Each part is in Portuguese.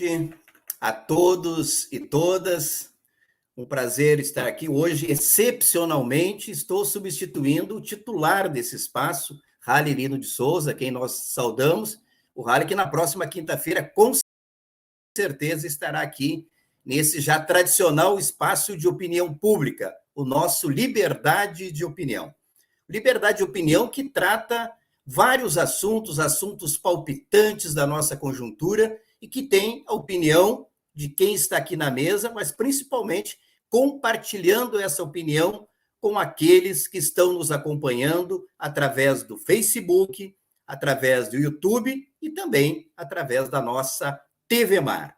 noite a todos e todas. Um prazer estar aqui hoje. Excepcionalmente, estou substituindo o titular desse espaço, Rally Lino de Souza, quem nós saudamos. O Rally que na próxima quinta-feira, com certeza, estará aqui nesse já tradicional espaço de opinião pública, o nosso Liberdade de Opinião. Liberdade de Opinião que trata vários assuntos palpitantes da nossa conjuntura e que tem a opinião de quem está aqui na mesa, mas principalmente compartilhando essa opinião com aqueles que estão nos acompanhando através do Facebook, através do YouTube e também através da nossa TV Mar.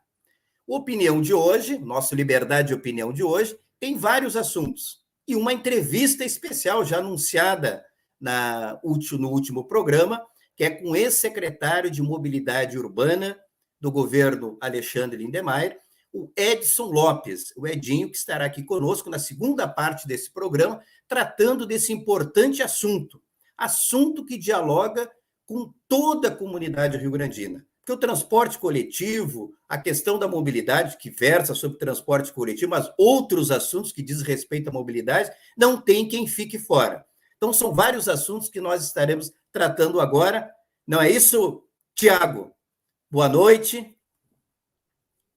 O Opinião de hoje, nosso Liberdade de Opinião de hoje, tem vários assuntos. E uma entrevista especial já anunciada no último programa, que é com o ex-secretário de Mobilidade Urbana do governo Alexandre Lindemeyer, o Edson Lopes, o Edinho, que estará aqui conosco na segunda parte desse programa, tratando desse importante assunto que dialoga com toda a comunidade rio-grandina. Porque o transporte coletivo, a questão da mobilidade, que versa sobre transporte coletivo, mas outros assuntos que diz respeito à mobilidade, não tem quem fique fora. Então, são vários assuntos que nós estaremos tratando agora. Não é isso, Tiago? Boa noite.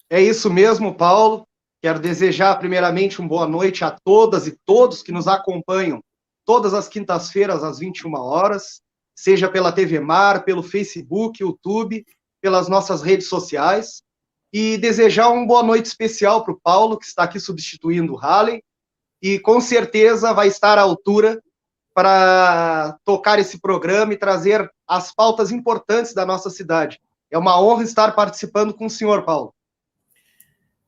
É isso mesmo, Paulo. Quero desejar, primeiramente, uma boa noite a todas e todos que nos acompanham todas as quintas-feiras, às 21 horas, seja pela TV Mar, pelo Facebook, YouTube, pelas nossas redes sociais. E desejar uma boa noite especial para o Paulo, que está aqui substituindo o Halley, e com certeza vai estar à altura para tocar esse programa e trazer as pautas importantes da nossa cidade. É uma honra estar participando com o senhor, Paulo.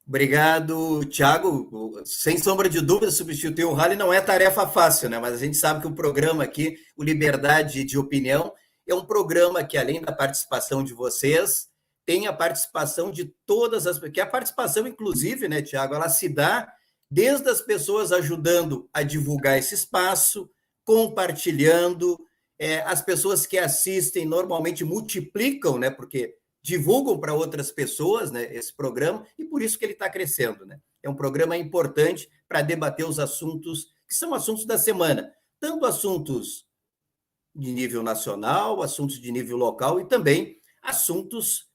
Obrigado, Tiago. Sem sombra de dúvida, substituir o Halley não é tarefa fácil, né? Mas a gente sabe que o programa aqui, o Liberdade de Opinião, é um programa que, além da participação de vocês, tem a participação de todas as... Que a participação, inclusive, né, Tiago, ela se dá desde as pessoas ajudando a divulgar esse espaço, compartilhando, as pessoas que assistem normalmente multiplicam, né? Porque divulgam para outras pessoas, né, esse programa, e por isso que ele está crescendo, né? É um programa importante para debater os assuntos que são assuntos da semana, tanto assuntos de nível nacional, assuntos de nível local e também assuntos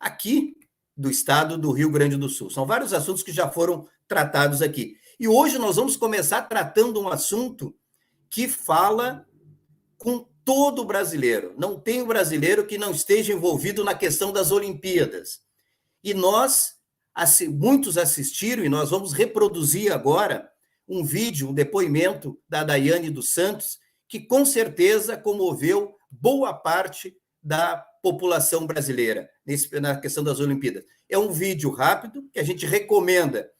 aqui do estado do Rio Grande do Sul. São vários assuntos que já foram tratados aqui. E hoje nós vamos começar tratando um assunto que fala com todo brasileiro. Não tem um brasileiro que não esteja envolvido na questão das Olimpíadas. E muitos assistiram, e nós vamos reproduzir agora um vídeo, um depoimento da Daiane dos Santos, que com certeza comoveu boa parte da população brasileira na questão das Olimpíadas. É um vídeo rápido que a gente recomenda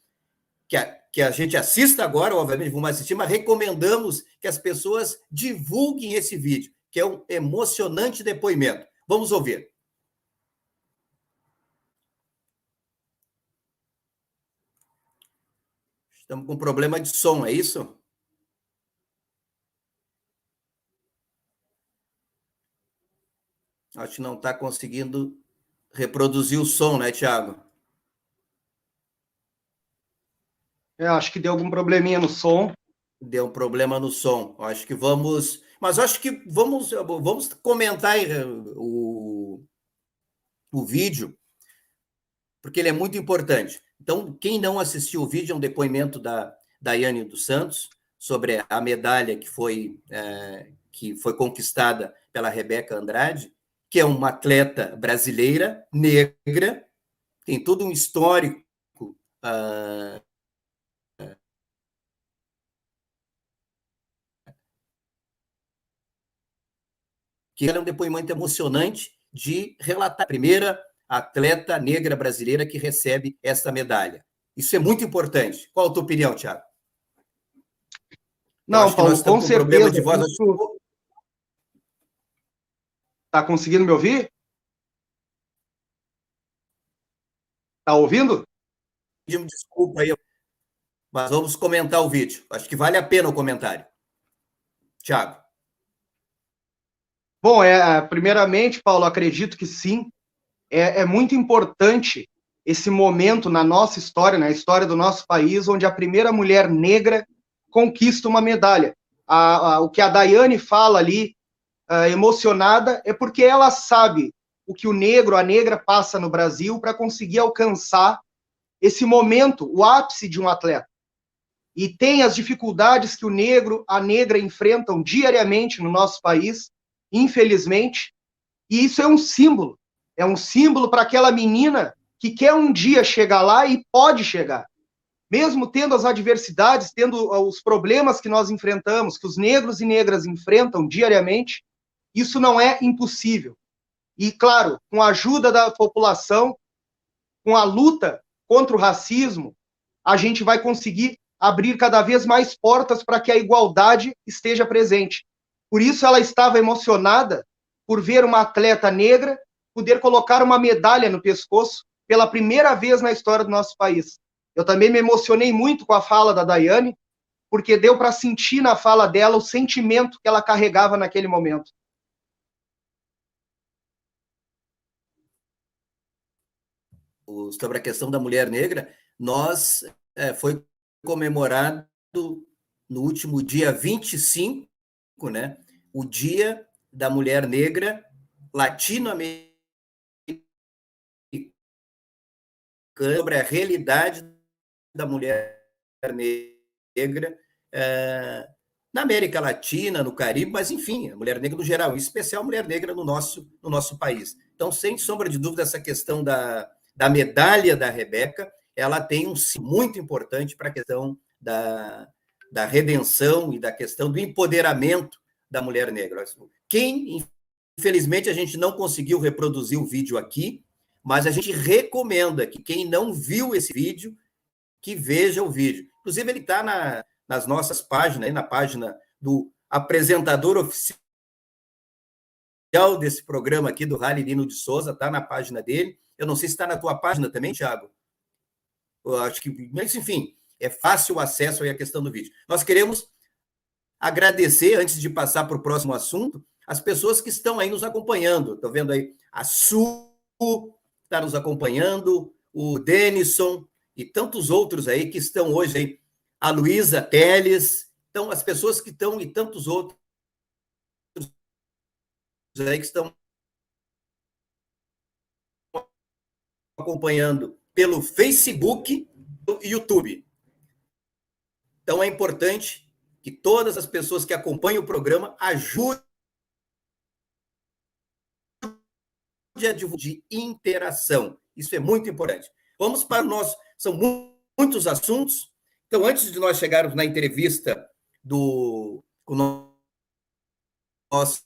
que a gente assista agora, obviamente vamos assistir, mas recomendamos que as pessoas divulguem esse vídeo, que é um emocionante depoimento. Vamos ouvir. Estamos com problema de som, é isso? Acho que não está conseguindo reproduzir o som, né, Tiago? Acho que deu algum probleminha no som. Deu um problema no som. Acho que vamos... Mas acho que vamos comentar o vídeo, porque ele é muito importante. Então, quem não assistiu o vídeo, é um depoimento da Daiane dos Santos sobre a medalha que foi conquistada pela Rebeca Andrade, que é uma atleta brasileira, negra, tem todo um histórico que é um depoimento emocionante de relatar a primeira atleta negra brasileira que recebe essa medalha. Isso é muito importante. Qual a tua opinião, Thiago? Não, Paulo, com certeza. Problema de voz. Está conseguindo me ouvir? Está ouvindo? Desculpa aí, mas vamos comentar o vídeo. Acho que vale a pena o comentário. Thiago. Bom, primeiramente, Paulo, acredito que sim. É muito importante esse momento na nossa história, na história do nosso país, onde a primeira mulher negra conquista uma medalha. O que a Daiane fala ali, emocionada, é porque ela sabe o que o negro, a negra passa no Brasil para conseguir alcançar esse momento, o ápice de um atleta. E tem as dificuldades que o negro, a negra enfrentam diariamente no nosso país, infelizmente, e isso é um símbolo para aquela menina que quer um dia chegar lá e pode chegar. Mesmo tendo as adversidades, tendo os problemas que nós enfrentamos, que os negros e negras enfrentam diariamente, isso não é impossível. E, claro, com a ajuda da população, com a luta contra o racismo, a gente vai conseguir abrir cada vez mais portas para que a igualdade esteja presente. Por isso ela estava emocionada por ver uma atleta negra poder colocar uma medalha no pescoço pela primeira vez na história do nosso país. Eu também me emocionei muito com a fala da Daiane, porque deu para sentir na fala dela o sentimento que ela carregava naquele momento. Sobre a questão da mulher negra, foi comemorado no último dia 25, né, o Dia da Mulher Negra Latino-Americana, sobre a realidade da mulher negra na América Latina, no Caribe, mas, enfim, a mulher negra no geral, em especial a mulher negra no nosso país. Então, sem sombra de dúvida, essa questão da medalha da Rebeca, ela tem um sim muito importante para a questão da redenção e da questão do empoderamento da mulher negra. Infelizmente, a gente não conseguiu reproduzir o vídeo aqui, mas a gente recomenda que quem não viu esse vídeo, que veja o vídeo. Inclusive, ele está nas nossas páginas, na página do apresentador oficial desse programa aqui, do Rally Lino de Souza, está na página dele. Eu não sei se está na tua página também, Thiago. Eu acho que, mas, enfim, é fácil o acesso aí à questão do vídeo. Nós queremos agradecer, antes de passar para o próximo assunto, as pessoas que estão aí nos acompanhando. Estou vendo aí a Su está nos acompanhando, o Denison e tantos outros aí que estão hoje aí, a Luísa Teles, então as pessoas que estão e tantos outros aí que estão acompanhando pelo Facebook e YouTube. Então é importante que todas as pessoas que acompanham o programa ajudem a divulgar de interação. Isso é muito importante. Vamos para o nosso... São muitos assuntos. Então, antes de nós chegarmos na entrevista com o nosso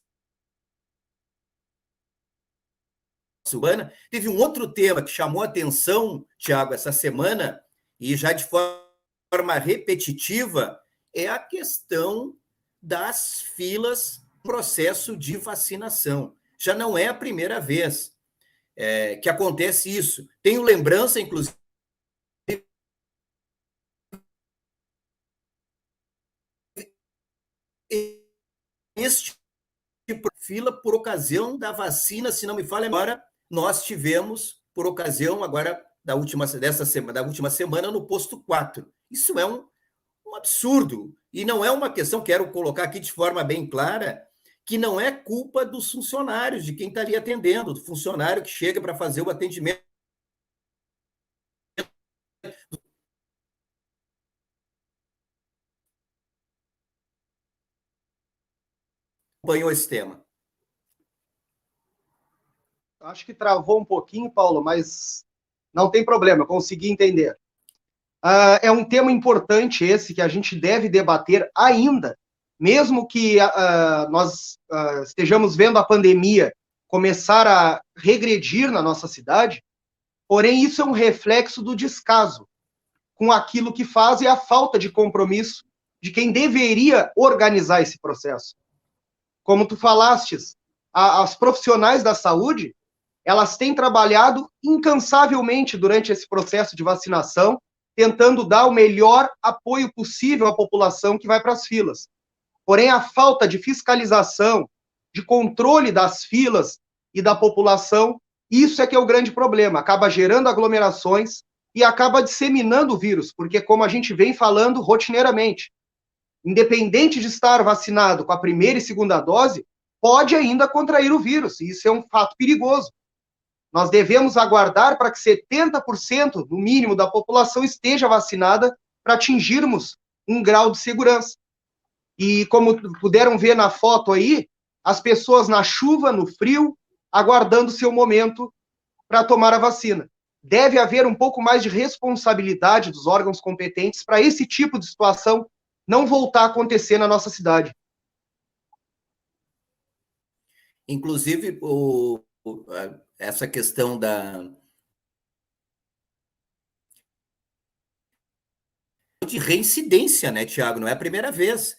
Urbana, teve um outro tema que chamou a atenção, Tiago, essa semana, e já de forma repetitiva, é a questão das filas no processo de vacinação. Já não é a primeira vez que acontece isso. Tenho lembrança, inclusive, este tipo de fila por ocasião da vacina, se não me falha agora, nós tivemos por ocasião agora da última semana no posto 4. Isso é um absurdo. E não é uma questão, quero colocar aqui de forma bem clara, que não é culpa dos funcionários, de quem está ali atendendo, do funcionário que chega para fazer o atendimento. Acompanhou esse tema. Acho que travou um pouquinho, Paulo, mas não tem problema, eu consegui entender. É um tema importante esse que a gente deve debater ainda, mesmo que nós estejamos vendo a pandemia começar a regredir na nossa cidade, porém isso é um reflexo do descaso com aquilo que faz e a falta de compromisso de quem deveria organizar esse processo. Como tu falastes, as profissionais da saúde, elas têm trabalhado incansavelmente durante esse processo de vacinação, tentando dar o melhor apoio possível à população que vai para as filas. Porém, a falta de fiscalização, de controle das filas e da população Isso é que é o grande problema, acaba gerando aglomerações e acaba disseminando o vírus, porque como a gente vem falando rotineiramente, independente de estar vacinado com a primeira e segunda dose, pode ainda contrair o vírus, e isso é um fato perigoso. Nós devemos aguardar para que 70%, no mínimo, da população esteja vacinada para atingirmos um grau de segurança. E como puderam ver na foto aí, as pessoas na chuva, no frio, aguardando seu momento para tomar a vacina. Deve haver um pouco mais de responsabilidade dos órgãos competentes para esse tipo de situação não voltar a acontecer na nossa cidade. Inclusive, essa questão de reincidência, né, Tiago? Não é a primeira vez.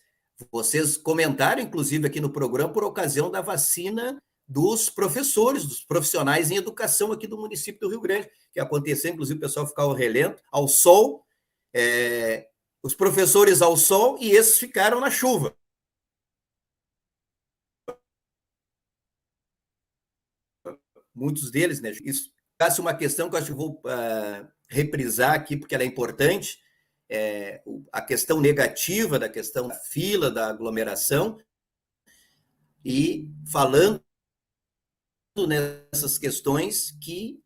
Vocês comentaram, inclusive, aqui no programa, por ocasião da vacina dos professores, dos profissionais em educação aqui do município do Rio Grande, que aconteceu, inclusive, o pessoal ficar ao relento, ao sol, os professores ao sol e esses ficaram na chuva. Muitos deles, né? Isso é uma questão que eu acho que vou reprisar aqui, porque ela é importante, a questão negativa da questão da fila, da aglomeração, e falando nessas questões que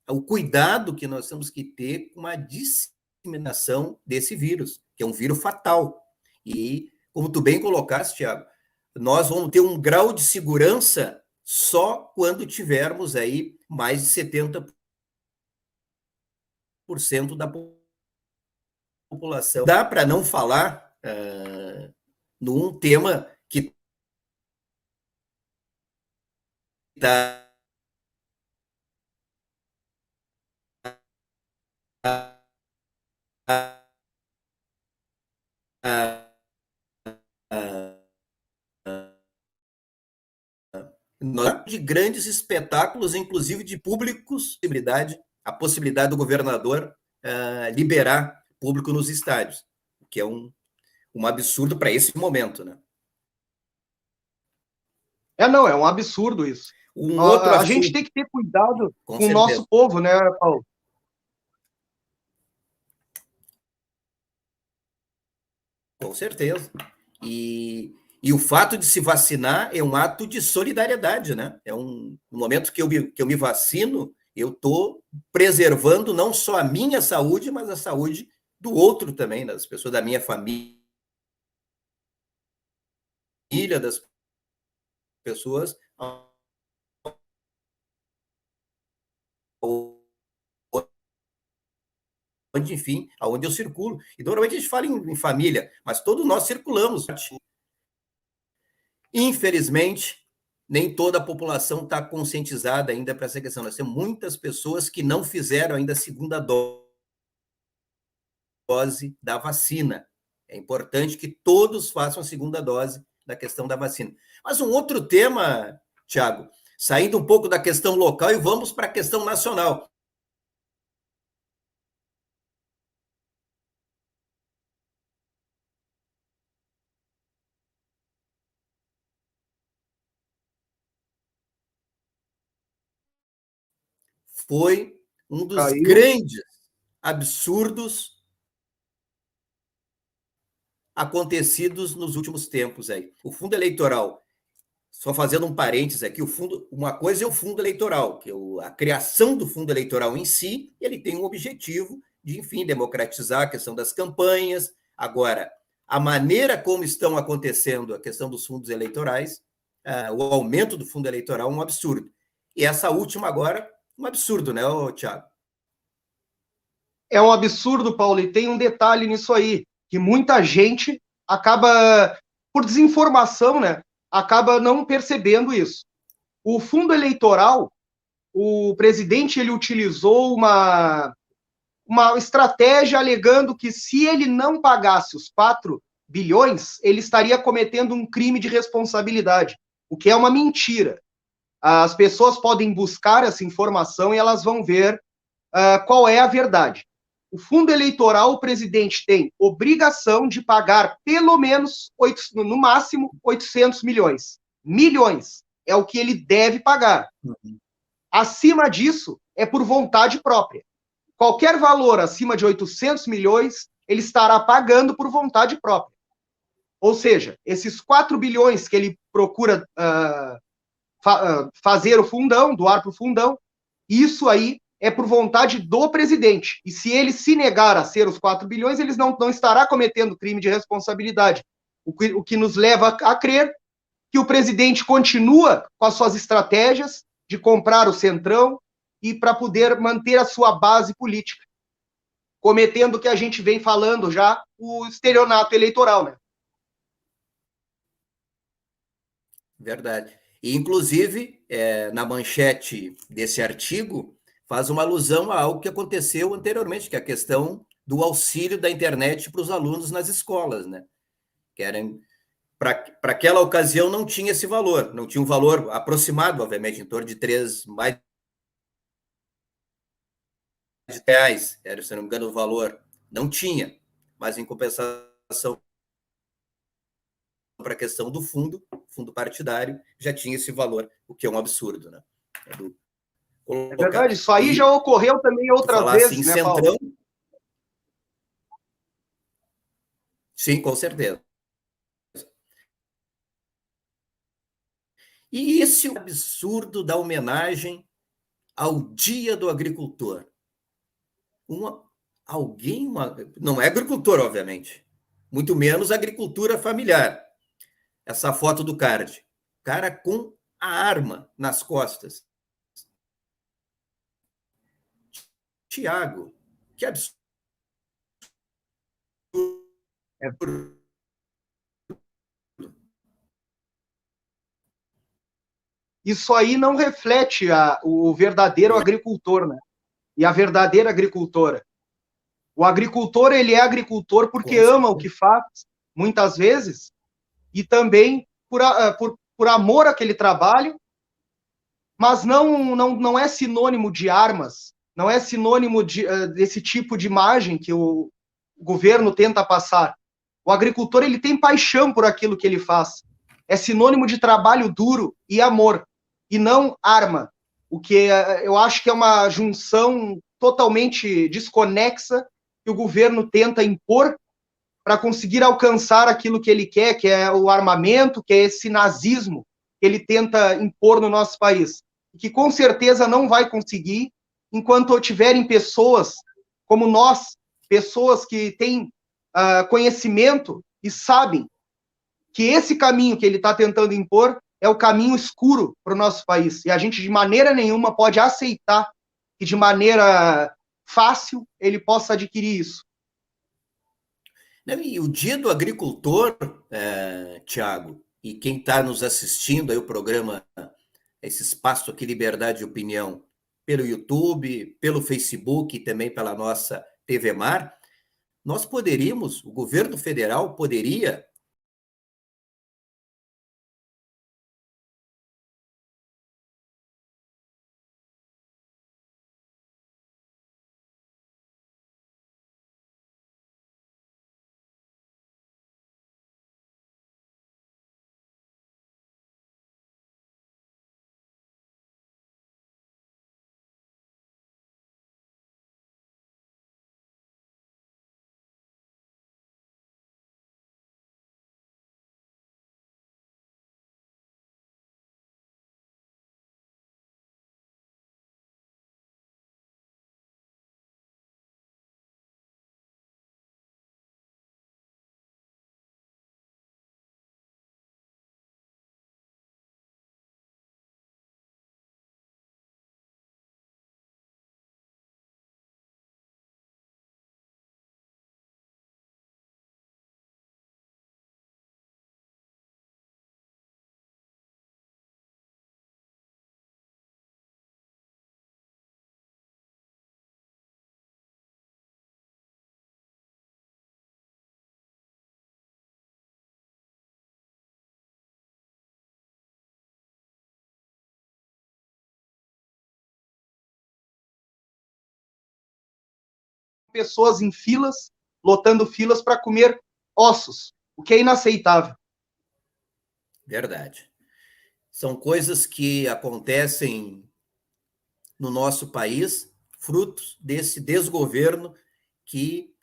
o cuidado que nós temos que ter com a disseminação desse vírus, que é um vírus fatal. E, como tu bem colocaste, Thiago, nós vamos ter um grau de segurança só quando tivermos aí mais de 70% da população. Dá para não falar num tema que está de grandes espetáculos, inclusive de públicos, a possibilidade do governador liberar público nos estádios, o que é um absurdo para esse momento, né? Não, é um absurdo isso. A gente tem que ter cuidado com o nosso povo, né, Paulo? Com certeza. E o fato de se vacinar é um ato de solidariedade, né? É um momento que eu me vacino, eu estou preservando não só a minha saúde, mas a saúde do outro também, das pessoas da minha família, das pessoas enfim, aonde eu circulo. E normalmente a gente fala em família, mas todos nós circulamos. Infelizmente, nem toda a população está conscientizada ainda para essa questão. Nós temos muitas pessoas que não fizeram ainda a segunda dose da vacina. É importante que todos façam a segunda dose da questão da vacina. Mas um outro tema, Thiago, saindo um pouco da questão local e vamos para a questão nacional. Foi um dos grandes absurdos acontecidos nos últimos tempos aí. O fundo eleitoral, só fazendo um parênteses aqui, uma coisa é o fundo eleitoral, que é a criação do fundo eleitoral em si, ele tem um objetivo de, enfim, democratizar a questão das campanhas. Agora, a maneira como estão acontecendo a questão dos fundos eleitorais, o aumento do fundo eleitoral é um absurdo. E essa última agora, um absurdo, né, Thiago? É um absurdo, Paulo, e tem um detalhe nisso aí, que muita gente acaba, por desinformação, né, acaba não percebendo isso. O fundo eleitoral, o presidente ele utilizou uma estratégia alegando que se ele não pagasse os 4 bilhões, ele estaria cometendo um crime de responsabilidade, o que é uma mentira. As pessoas podem buscar essa informação e elas vão ver qual é a verdade. O fundo eleitoral, o presidente tem obrigação de pagar pelo menos, no máximo, 800 milhões. Milhões é o que ele deve pagar. Acima disso, é por vontade própria. Qualquer valor acima de 800 milhões, ele estará pagando por vontade própria. Ou seja, esses 4 bilhões que ele procura fazer o fundão, doar para o fundão, isso aí é por vontade do presidente. E se ele se negar a ser os 4 bilhões, ele não estará cometendo crime de responsabilidade. O que nos leva a crer que o presidente continua com as suas estratégias de comprar o Centrão e para poder manter a sua base política, cometendo o que a gente vem falando já, o estelionato eleitoral, né? Verdade. E, inclusive, na manchete desse artigo, faz uma alusão a algo que aconteceu anteriormente, que é a questão do auxílio da internet para os alunos nas escolas, né? Que eram, para aquela ocasião não tinha esse valor, não tinha um valor aproximado, obviamente, em torno de mais de reais, era, se não me engano, o valor. Não tinha, mas em compensação para a questão do fundo partidário, já tinha esse valor, o que é um absurdo, né? É verdade, isso aí já ocorreu também outras vezes, né, Centrão, Paulo? Sim, com certeza. E esse absurdo da homenagem ao Dia do Agricultor. Não é agricultor, obviamente, muito menos agricultura familiar. Essa foto do card, cara com a arma nas costas. Tiago, que absurdo. É. Isso aí não reflete o verdadeiro agricultor, né? E a verdadeira agricultora. O agricultor, ele é agricultor porque ama o que faz, muitas vezes, e também por amor àquele trabalho, mas não é sinônimo de armas, não é sinônimo desse tipo de imagem que o governo tenta passar. O agricultor, ele tem paixão por aquilo que ele faz. É sinônimo de trabalho duro e amor, e não arma. O que eu acho que é uma junção totalmente desconexa que o governo tenta impor para conseguir alcançar aquilo que ele quer, que é o armamento, que é esse nazismo que ele tenta impor no nosso país. E que com certeza não vai conseguir enquanto tiverem pessoas como nós, pessoas que têm conhecimento e sabem que esse caminho que ele está tentando impor é o caminho escuro para o nosso país. E a gente, de maneira nenhuma, pode aceitar que, de maneira fácil, ele possa adquirir isso. E o Dia do Agricultor, Tiago, e quem está nos assistindo aí o programa, esse espaço aqui, Liberdade de Opinião, pelo YouTube, pelo Facebook e também pela nossa TV Mar, o governo federal poderia Pessoas em filas, lotando filas para comer ossos, o que é inaceitável. Verdade. São coisas que acontecem no nosso país, frutos desse desgoverno que,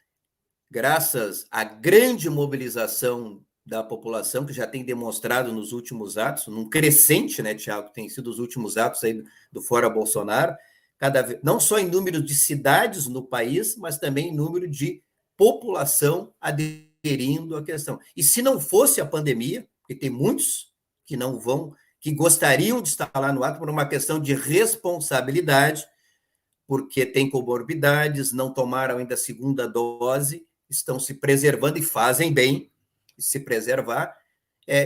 graças à grande mobilização da população, que já tem demonstrado nos últimos atos, num crescente, né, Tiago, tem sido os últimos atos aí do Fora Bolsonaro, cada vez, não só em número de cidades no país, mas também em número de população aderindo à questão. E se não fosse a pandemia, porque tem muitos que não vão, que gostariam de estar lá no ato por uma questão de responsabilidade, porque têm comorbidades, não tomaram ainda a segunda dose, estão se preservando e fazem bem se preservar,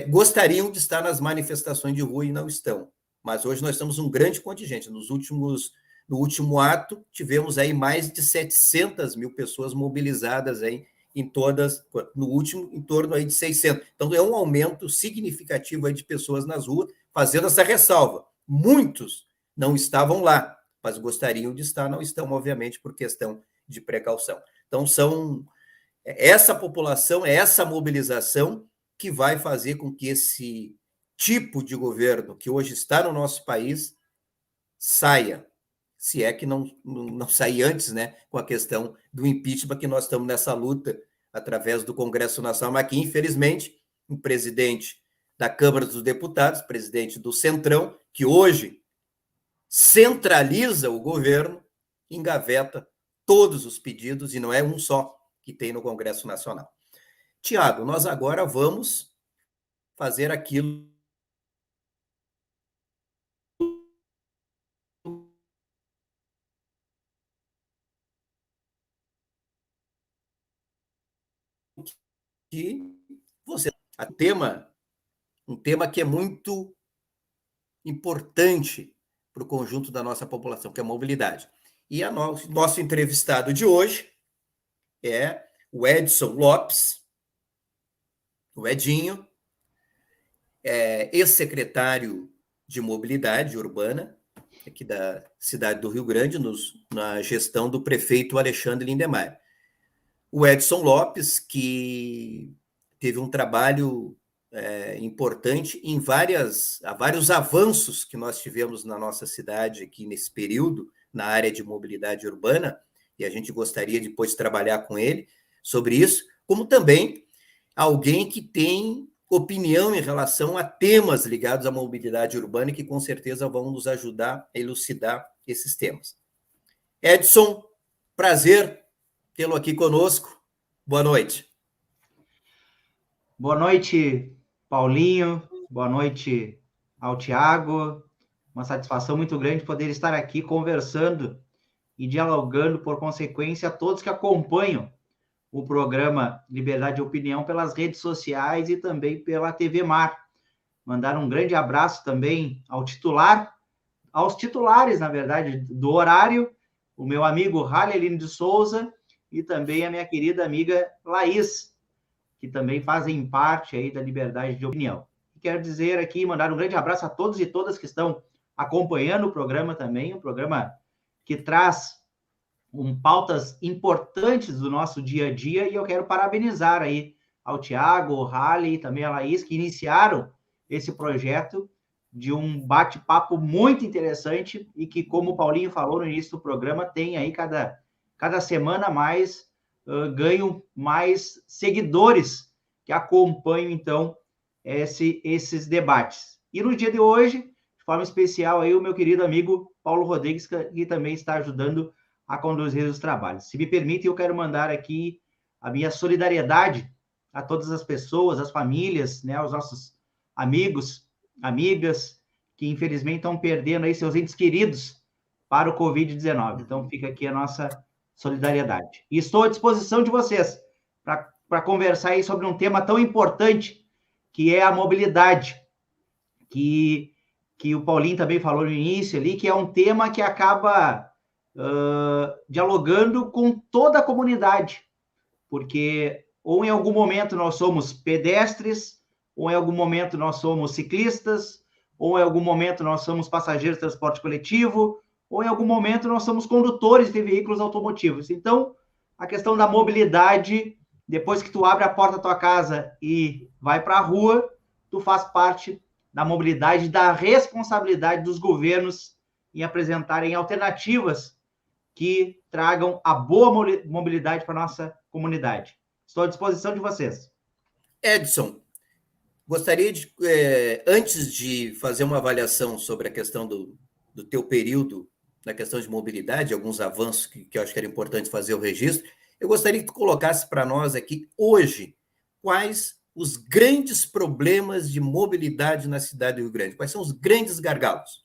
gostariam de estar nas manifestações de rua e não estão. Mas hoje nós temos um grande contingente. No último ato, tivemos aí mais de 700 mil pessoas mobilizadas aí em todas, no último, em torno aí de 600. Então, é um aumento significativo aí de pessoas nas ruas, fazendo essa ressalva. Muitos não estavam lá, mas gostariam de estar, não estão, obviamente, por questão de precaução. Então, essa população, essa mobilização que vai fazer com que esse tipo de governo que hoje está no nosso país saia, se é que não sair antes, né, com a questão do impeachment, que nós estamos nessa luta através do Congresso Nacional, mas que, infelizmente, o presidente da Câmara dos Deputados, presidente do Centrão, que hoje centraliza o governo, engaveta todos os pedidos, e não é um só que tem no Congresso Nacional. Tiago, nós agora vamos fazer aquilo que você... Um tema que é muito importante para o conjunto da nossa população, que é a mobilidade. E nosso entrevistado de hoje é o Edson Lopes, o Edinho, ex-secretário de Mobilidade Urbana, aqui da cidade do Rio Grande, na gestão do prefeito Alexandre Lindemeyer. O Edson Lopes, que teve um trabalho importante em vários avanços que nós tivemos na nossa cidade aqui nesse período, na área de mobilidade urbana, e a gente gostaria depois de trabalhar com ele sobre isso, como também alguém que tem opinião em relação a temas ligados à mobilidade urbana e que com certeza vão nos ajudar a elucidar esses temas. Edson, prazer tê-lo aqui conosco. Boa noite. Boa noite, Paulinho. Boa noite ao Tiago. Uma satisfação muito grande poder estar aqui conversando e dialogando, por consequência, a todos que acompanham o programa Liberdade de Opinião pelas redes sociais e também pela TV Mar. Mandar um grande abraço também aos titulares, na verdade, do horário, o meu amigo Halilino de Souza e também a minha querida amiga Laís, que também fazem parte aí da Liberdade de Opinião. E quero dizer aqui, mandar um grande abraço a todos e todas que estão acompanhando o programa também, um programa que traz pautas importantes do nosso dia a dia, e eu quero parabenizar aí ao Tiago, ao Halley e também a Laís, que iniciaram esse projeto de um bate-papo muito interessante e que, como o Paulinho falou no início do programa, tem aí cada semana mais, ganham mais seguidores que acompanham, então, esses debates. E no dia de hoje, de forma especial, aí o meu querido amigo Paulo Rodrigues, que também está ajudando a conduzir os trabalhos. Se me permite, eu quero mandar aqui a minha solidariedade a todas as pessoas, as famílias, né, aos nossos amigos, amigas, que infelizmente estão perdendo aí seus entes queridos para o Covid-19. Então, fica aqui a nossa solidariedade. E estou à disposição de vocês para conversar aí sobre um tema tão importante, que é a mobilidade, que o Paulinho também falou no início ali, que é um tema que acaba dialogando com toda a comunidade, porque ou em algum momento nós somos pedestres, ou em algum momento nós somos ciclistas, ou em algum momento nós somos passageiros de transporte coletivo, ou em algum momento nós somos condutores de veículos automotivos. Então, a questão da mobilidade, depois que tu abre a porta da tua casa e vai para a rua, tu faz parte da mobilidade, da responsabilidade dos governos em apresentarem alternativas que tragam a boa mobilidade para a nossa comunidade. Estou à disposição de vocês. Edson, gostaria de, antes de fazer uma avaliação sobre a questão do teu período, na questão de mobilidade, alguns avanços que eu acho que era importante fazer o registro, eu gostaria que tu colocasse para nós aqui, hoje, quais os grandes problemas de mobilidade na cidade do Rio Grande, quais são os grandes gargalos?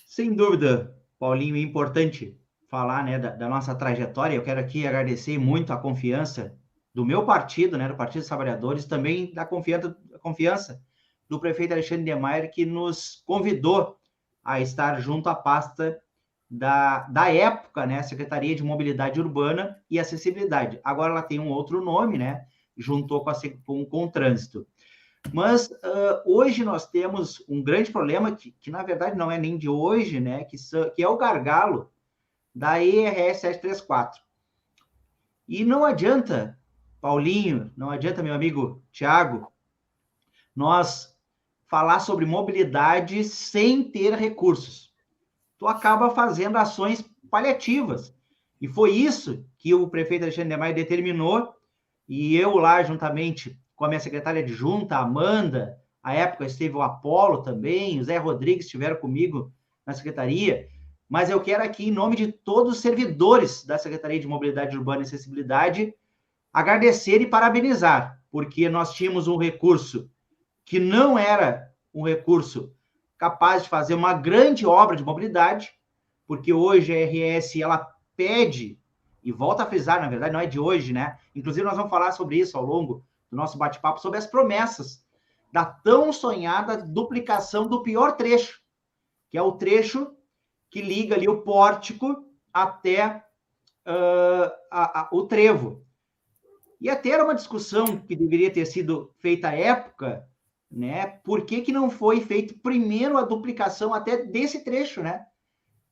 Sem dúvida, Paulinho, é importante falar, né, da nossa trajetória. Eu quero aqui agradecer muito a confiança do meu partido, né, do Partido dos Trabalhadores, também da confiança do prefeito Alexandre de Mayer, que nos convidou a estar junto à pasta da época, né, Secretaria de Mobilidade Urbana e Acessibilidade. Agora ela tem um outro nome, né, juntou com o trânsito. Mas hoje nós temos um grande problema que na verdade não é nem de hoje, né, que é o gargalo da ERS 734. E não adianta, Paulinho, não adianta, meu amigo Tiago, nós falar sobre mobilidade sem ter recursos. Tu acaba fazendo ações paliativas. E foi isso que o prefeito Alexandre de Mayer determinou, e eu lá, juntamente com a minha secretária adjunta, a Amanda, à época esteve o Apolo também, o Zé Rodrigues estiveram comigo na secretaria, mas eu quero aqui, em nome de todos os servidores da Secretaria de Mobilidade Urbana e Acessibilidade, agradecer e parabenizar, porque nós tínhamos um recurso que não era um recurso capaz de fazer uma grande obra de mobilidade, porque hoje a RS, ela pede, e volta a frisar, na verdade, não é de hoje, né? Inclusive, nós vamos falar sobre isso ao longo do nosso bate-papo, sobre as promessas da tão sonhada duplicação do pior trecho, que é o trecho que liga ali o pórtico até o trevo. E até era uma discussão que deveria ter sido feita à época, né? Por que não foi feito primeiro a duplicação até desse trecho, né?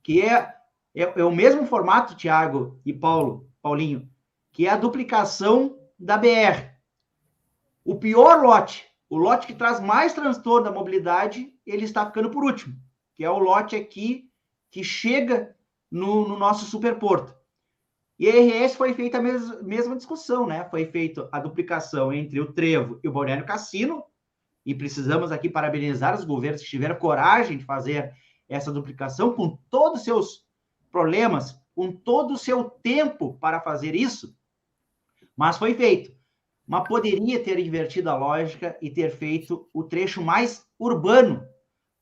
Que é o mesmo formato, Tiago e Paulinho, que é a duplicação da BR. O pior lote, o lote que traz mais transtorno da mobilidade, ele está ficando por último, que é o lote aqui que chega no nosso superporto. E a RS foi feita a mesma discussão, né? Foi feita a duplicação entre o Trevo e o Balneário Cassino, e precisamos aqui parabenizar os governos que tiveram coragem de fazer essa duplicação com todos os seus problemas, com todo o seu tempo para fazer isso, mas foi feito. Mas poderia ter invertido a lógica e ter feito o trecho mais urbano,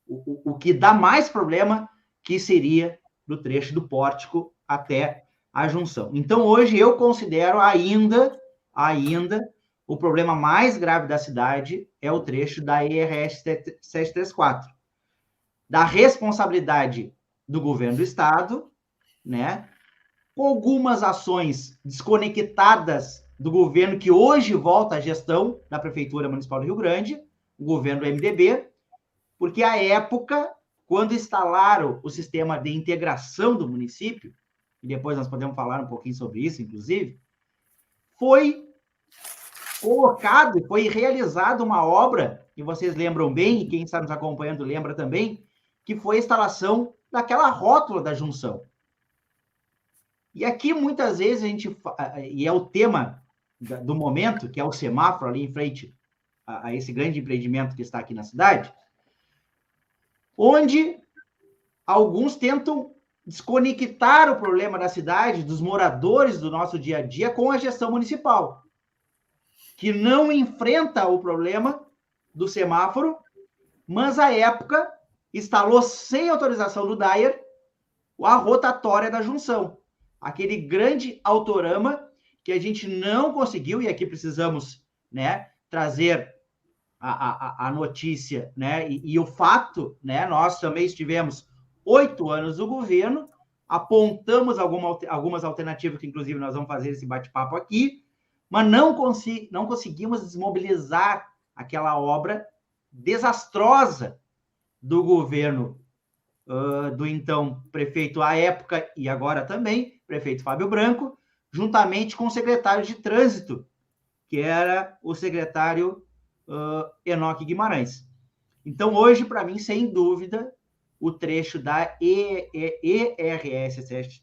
o que dá mais problema, que seria do trecho do pórtico até a junção. Então, hoje, eu considero ainda o problema mais grave da cidade é o trecho da ERS 734. Da responsabilidade do governo do estado, né, com algumas ações desconectadas do governo que hoje volta à gestão da Prefeitura Municipal do Rio Grande, o governo do MDB, porque à época, quando instalaram o sistema de integração do município, e depois nós podemos falar um pouquinho sobre isso, inclusive, foi colocado e foi realizada uma obra, que vocês lembram bem, e quem está nos acompanhando lembra também, que foi a instalação daquela rótula da junção. E aqui, muitas vezes, e é o tema do momento, que é o semáforo ali em frente a esse grande empreendimento que está aqui na cidade, onde alguns tentam desconectar o problema da cidade, dos moradores do nosso dia a dia, com a gestão municipal, que não enfrenta o problema do semáforo, mas, à época, instalou sem autorização do DAER a rotatória da junção. Aquele grande autorama que a gente não conseguiu, e aqui precisamos, né, trazer a notícia, né, e o fato, né, nós também estivemos 8 anos no governo, apontamos algumas alternativas, que inclusive nós vamos fazer esse bate-papo aqui, mas não conseguimos desmobilizar aquela obra desastrosa do governo do então prefeito à época, e agora também, prefeito Fábio Branco, juntamente com o secretário de Trânsito, que era o secretário Enoque Guimarães. Então, hoje, para mim, sem dúvida, o trecho da ERS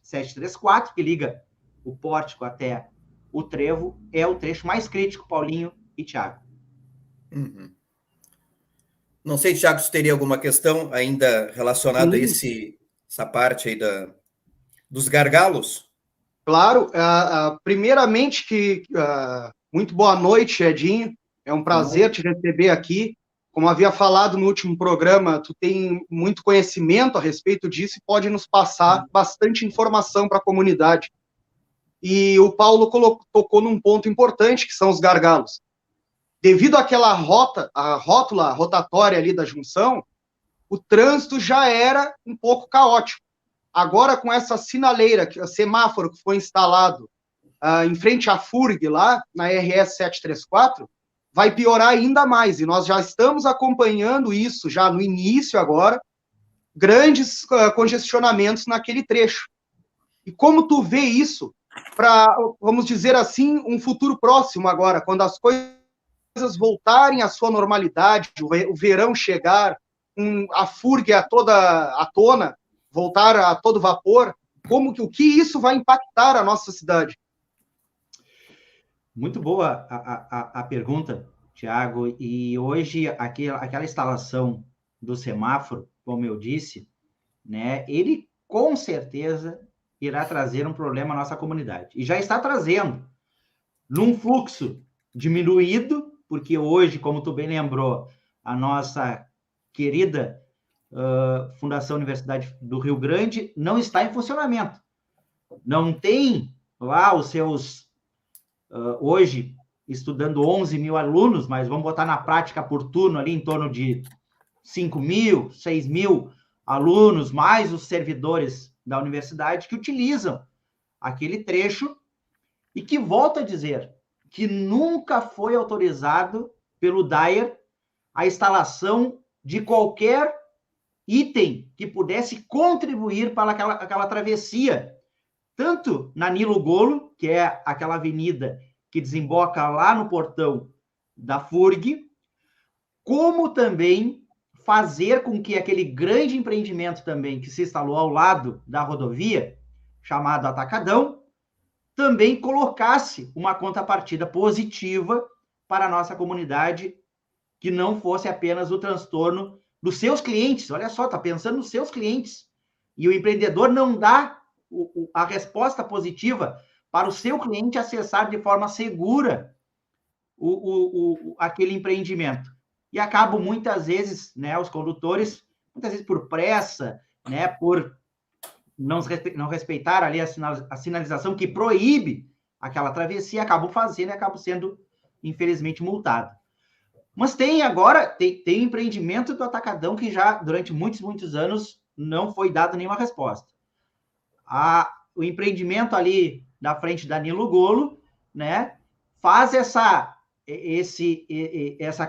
734, que liga o pórtico até o trevo, é o trecho mais crítico, Paulinho e Thiago. Uhum. Não sei, Thiago, se teria alguma questão ainda relacionada a essa parte aí dos gargalos? Claro, primeiramente muito boa noite, Edinho. É um prazer te receber aqui. Como havia falado no último programa, tu tem muito conhecimento a respeito disso e pode nos passar bastante informação para a comunidade. E o Paulo tocou num ponto importante, que são os gargalos. Devido àquela rótula rotatória ali da junção, o trânsito já era um pouco caótico. Agora, com essa sinaleira, semáforo que foi instalado em frente à FURG, lá na RS 734, vai piorar ainda mais. E nós já estamos acompanhando isso, já no início agora, grandes congestionamentos naquele trecho. E como tu vê isso para, vamos dizer assim, um futuro próximo agora, quando as coisas voltarem à sua normalidade, o verão chegar, a FURG a toda à tona, voltar a todo vapor, o que isso vai impactar a nossa cidade? Muito boa a pergunta, Thiago. E hoje, aquela instalação do semáforo, como eu disse, né, ele com certeza irá trazer um problema à nossa comunidade. E já está trazendo, num fluxo diminuído, porque hoje, como tu bem lembrou, a nossa querida Fundação Universidade do Rio Grande não está em funcionamento. Não tem lá os seus, hoje, estudando 11 mil alunos, mas vamos botar na prática por turno ali em torno de 5 mil, 6 mil alunos, mais os servidores da universidade que utilizam aquele trecho e que, volto a dizer, que nunca foi autorizado pelo DAER a instalação de qualquer item que pudesse contribuir para aquela travessia, tanto na Nilo Golo, que é aquela avenida que desemboca lá no portão da FURG, como também fazer com que aquele grande empreendimento também que se instalou ao lado da rodovia, chamado Atacadão, também colocasse uma contrapartida positiva para a nossa comunidade, que não fosse apenas o transtorno dos seus clientes. Olha só, está pensando nos seus clientes. E o empreendedor não dá a resposta positiva para o seu cliente acessar de forma segura aquele empreendimento. E acabam muitas vezes, né, os condutores, muitas vezes por pressa, né, por não respeitar ali a sinalização que proíbe aquela travessia, acabam fazendo e acabam sendo, infelizmente, multados. Mas tem empreendimento do Atacadão que já, durante muitos anos, não foi dado nenhuma resposta. O empreendimento ali na frente da Nilo Golo, né, faz essa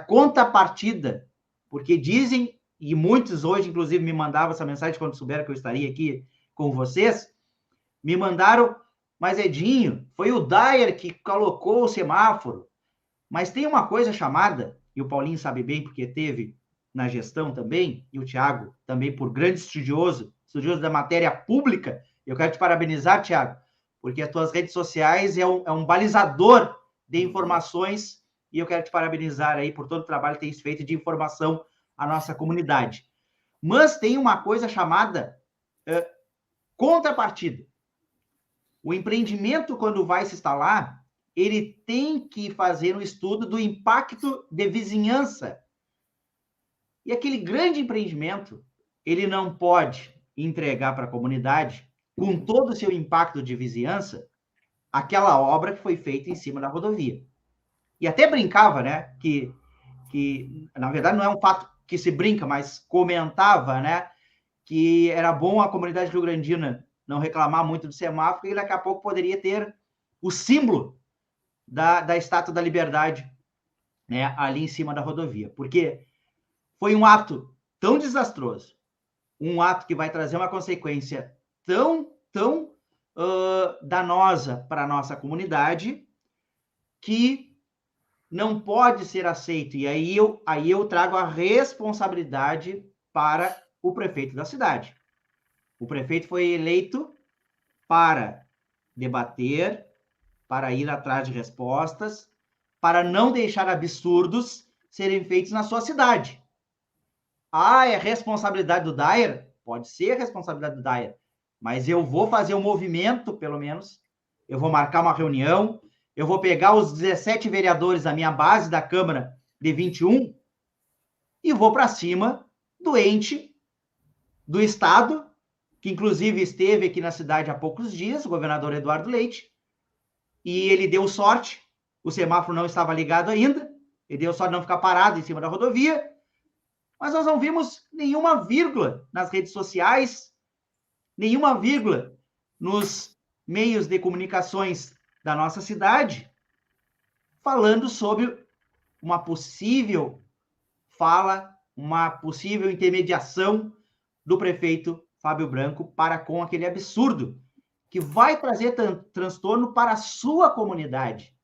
contrapartida, porque dizem, e muitos hoje, inclusive, me mandavam essa mensagem quando souberam que eu estaria aqui com vocês, me mandaram, mas Edinho, foi o DAER que colocou o semáforo. Mas tem uma coisa chamada, e o Paulinho sabe bem porque teve na gestão também, e o Thiago também por grande estudioso da matéria pública. Eu quero te parabenizar, Thiago, porque as tuas redes sociais é um balizador de informações, e eu quero te parabenizar aí por todo o trabalho que tens feito de informação à nossa comunidade. Mas tem uma coisa chamada contrapartida. O empreendimento, quando vai se instalar, ele tem que fazer um estudo do impacto de vizinhança. E aquele grande empreendimento, ele não pode entregar para a comunidade, com todo o seu impacto de vizinhança, aquela obra que foi feita em cima da rodovia. E até brincava, né, que na verdade não é um fato que se brinca, mas comentava, né, que era bom a comunidade rio-grandina não reclamar muito do semáforo, e daqui a pouco poderia ter o símbolo da Estátua da Liberdade, né, ali em cima da rodovia. Porque foi um ato tão desastroso, um ato que vai trazer uma consequência tão danosa para a nossa comunidade, que não pode ser aceito. E aí eu trago a responsabilidade para o prefeito da cidade. O prefeito foi eleito para debater, para ir atrás de respostas, para não deixar absurdos serem feitos na sua cidade. Ah, é responsabilidade do Dyer? Pode ser responsabilidade do Dyer, mas eu vou fazer um movimento, pelo menos, eu vou marcar uma reunião, eu vou pegar os 17 vereadores da minha base da Câmara de 21 e vou para cima do ente do Estado, que inclusive esteve aqui na cidade há poucos dias, o governador Eduardo Leite, e ele deu sorte, o semáforo não estava ligado ainda, ele deu sorte de não ficar parado em cima da rodovia, mas nós não vimos nenhuma vírgula nas redes sociais, nenhuma vírgula nos meios de comunicações da nossa cidade, falando sobre uma possível fala, uma possível intermediação do prefeito Fábio Branco para com aquele absurdo, que vai trazer transtorno para a sua comunidade.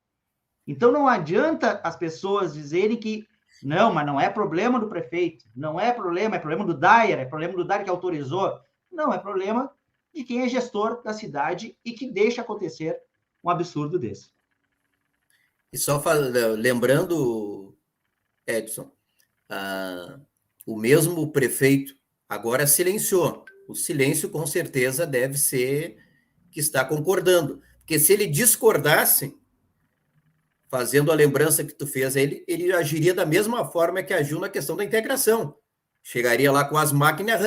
Então não adianta as pessoas dizerem que não, mas não é problema do prefeito, não é problema do Dyer, é problema do Dyer que autorizou. Não, é problema de quem é gestor da cidade e que deixa acontecer um absurdo desse. E só lembrando, Edson, o mesmo prefeito agora silenciou. O silêncio, com certeza, deve ser que está concordando. Porque se ele discordasse, fazendo a lembrança que tu fez, ele agiria da mesma forma que agiu na questão da integração. Chegaria lá com as máquinas e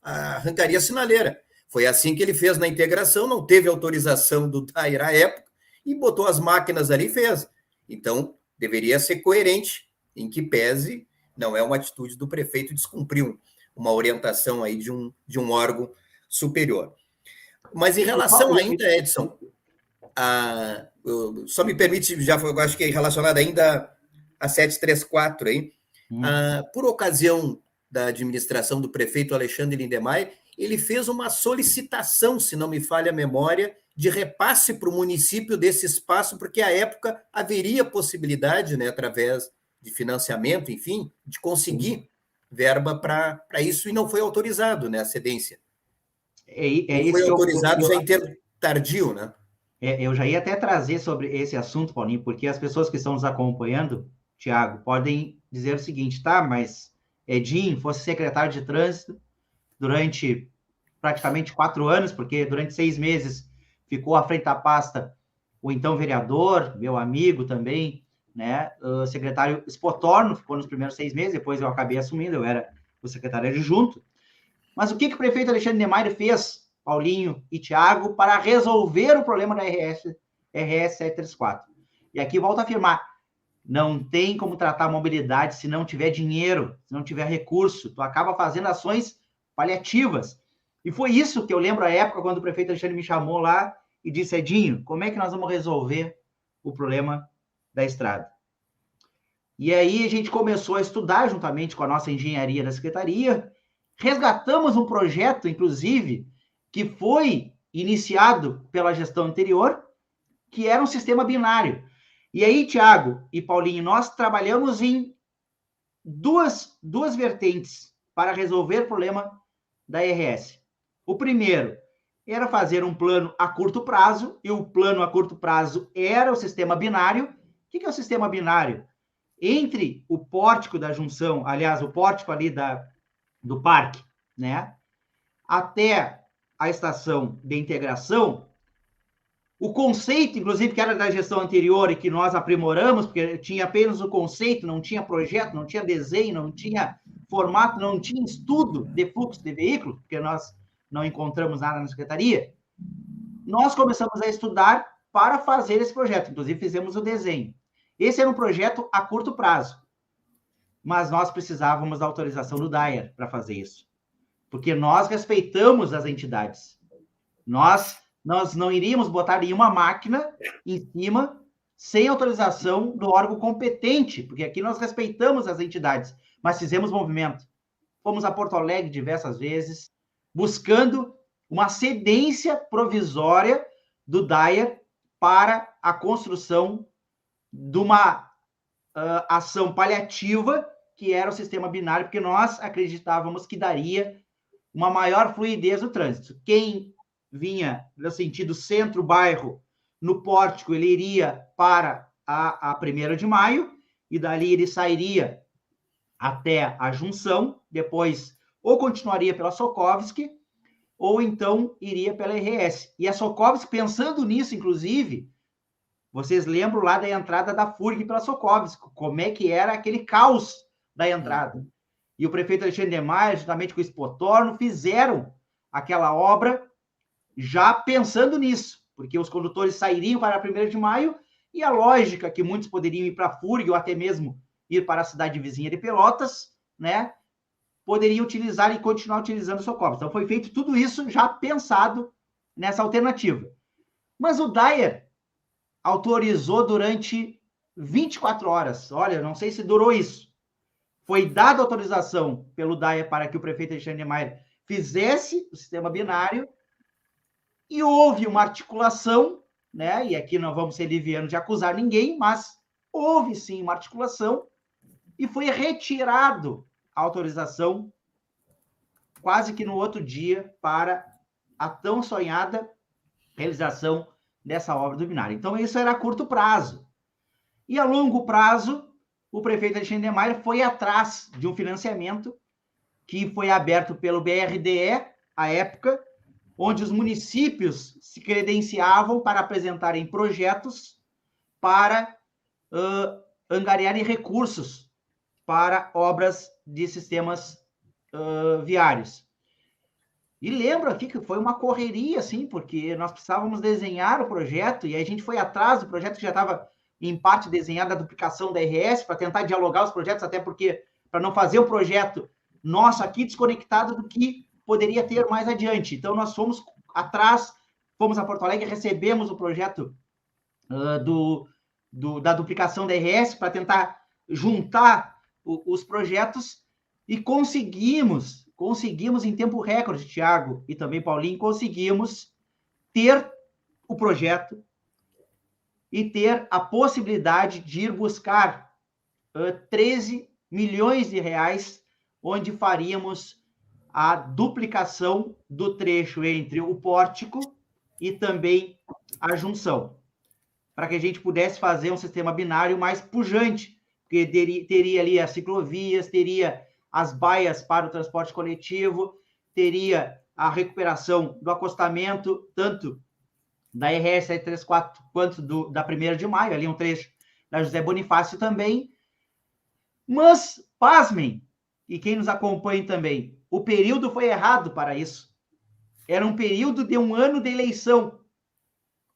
arrancaria a sinaleira. Foi assim que ele fez na integração, não teve autorização do Dyer à época, e botou as máquinas ali e fez. Então, deveria ser coerente, em que pese, não é uma atitude do prefeito descumprir uma orientação aí de um órgão superior. Mas em relação ainda, Edson, só me permite, eu acho que é relacionado ainda a 734, hein? Por ocasião da administração do prefeito Alexandre Lindemeyer, ele fez uma solicitação, se não me falha a memória, de repasse para o município desse espaço, porque à época haveria possibilidade, né, através de financiamento, enfim, de conseguir verba para isso, e não foi autorizado, né, a cedência. Foi autorizado já em termo tardio, né? Eu já ia até trazer sobre esse assunto, Paulinho, porque as pessoas que estão nos acompanhando, Tiago, podem dizer o seguinte, tá, mas Edinho fosse secretário de trânsito durante praticamente 4 anos, porque durante 6 meses ficou à frente da pasta o então vereador, meu amigo também, né, o secretário Spotorno, ficou nos primeiros 6 meses, depois eu acabei assumindo, eu era o secretário adjunto. Mas o que o prefeito Alexandre Lindemeyer fez, Paulinho e Tiago, para resolver o problema da RS 734? E aqui volto a afirmar, não tem como tratar a mobilidade se não tiver dinheiro, se não tiver recurso. Tu acaba fazendo ações paliativas. E foi isso que eu lembro à época, quando o prefeito Alexandre me chamou lá e disse, Edinho, como é que nós vamos resolver o problema da estrada? E aí a gente começou a estudar, juntamente com a nossa engenharia da secretaria, resgatamos um projeto, inclusive, que foi iniciado pela gestão anterior, que era um sistema binário. E aí, Tiago e Paulinho, nós trabalhamos em duas vertentes para resolver o problema da RS. O primeiro era fazer um plano a curto prazo, e o plano a curto prazo era o sistema binário. O que é o sistema binário? Entre o pórtico da junção, aliás, o pórtico ali do parque, né, até a estação de integração, o conceito, inclusive, que era da gestão anterior e que nós aprimoramos, porque tinha apenas o conceito, não tinha projeto, não tinha desenho, não tinha formato, não tinha estudo de fluxo de veículo, porque nós não encontramos nada na secretaria. Nós começamos a estudar para fazer esse projeto, inclusive fizemos o desenho. Esse era um projeto a curto prazo, mas nós precisávamos da autorização do Dyer para fazer isso, porque nós respeitamos as entidades. Nós não iríamos botar nenhuma máquina em cima sem autorização do órgão competente, porque aqui nós respeitamos as entidades, mas fizemos movimento. Fomos a Porto Alegre diversas vezes, buscando uma cedência provisória do Dyer para a construção de uma ação paliativa que era o sistema binário, porque nós acreditávamos que daria uma maior fluidez no trânsito. Quem vinha no sentido centro-bairro, no Pórtico, ele iria para a 1º de Maio, e dali ele sairia até a junção, depois ou continuaria pela Sokovski, ou então iria pela RS. E a Sokovski, pensando nisso, inclusive, vocês lembram lá da entrada da FURG pela Sokovski, como é que era aquele caos da entrada. E o prefeito Alexandre de Maia, juntamente com o Spotorno, fizeram aquela obra já pensando nisso, porque os condutores sairiam para a 1º de Maio, e a lógica que muitos poderiam ir para a FURG, ou até mesmo ir para a cidade vizinha de Pelotas, né, poderiam utilizar e continuar utilizando o Socorro. Então, foi feito tudo isso já pensado nessa alternativa. Mas o DAER autorizou durante 24 horas. Olha, não sei se durou isso. Foi dada autorização pelo DAER para que o prefeito Alexandre de Maia fizesse o sistema binário, e houve uma articulação, né? E aqui não vamos ser livianos de acusar ninguém, mas houve sim uma articulação, e foi retirado a autorização quase que no outro dia para a tão sonhada realização dessa obra do binário. Então, isso era a curto prazo. E a longo prazo, o prefeito Alexandre de Maia foi atrás de um financiamento que foi aberto pelo BRDE, à época, onde os municípios se credenciavam para apresentarem projetos para angariarem recursos para obras de sistemas viários. E lembro aqui que foi uma correria, assim, porque nós precisávamos desenhar o projeto, e a gente foi atrás do projeto que já estava, em parte, desenhado, a duplicação da RS, para tentar dialogar os projetos, até porque, para não fazer o projeto nosso aqui desconectado do que poderia ter mais adiante. Então, nós fomos atrás, fomos a Porto Alegre, recebemos o projeto da duplicação da RS para tentar juntar os projetos, e conseguimos em tempo recorde, Thiago e também Paulinho, conseguimos ter o projeto e ter a possibilidade de ir buscar 13 milhões de reais, onde faríamos a duplicação do trecho entre o Pórtico e também a junção, para que a gente pudesse fazer um sistema binário mais pujante, porque teria ali as ciclovias, teria as baias para o transporte coletivo, teria a recuperação do acostamento, tanto da RS 734 quanto da 1º de Maio, ali um trecho da José Bonifácio também. Mas, pasmem, e quem nos acompanha também, o período foi errado para isso. Era um período de um ano de eleição.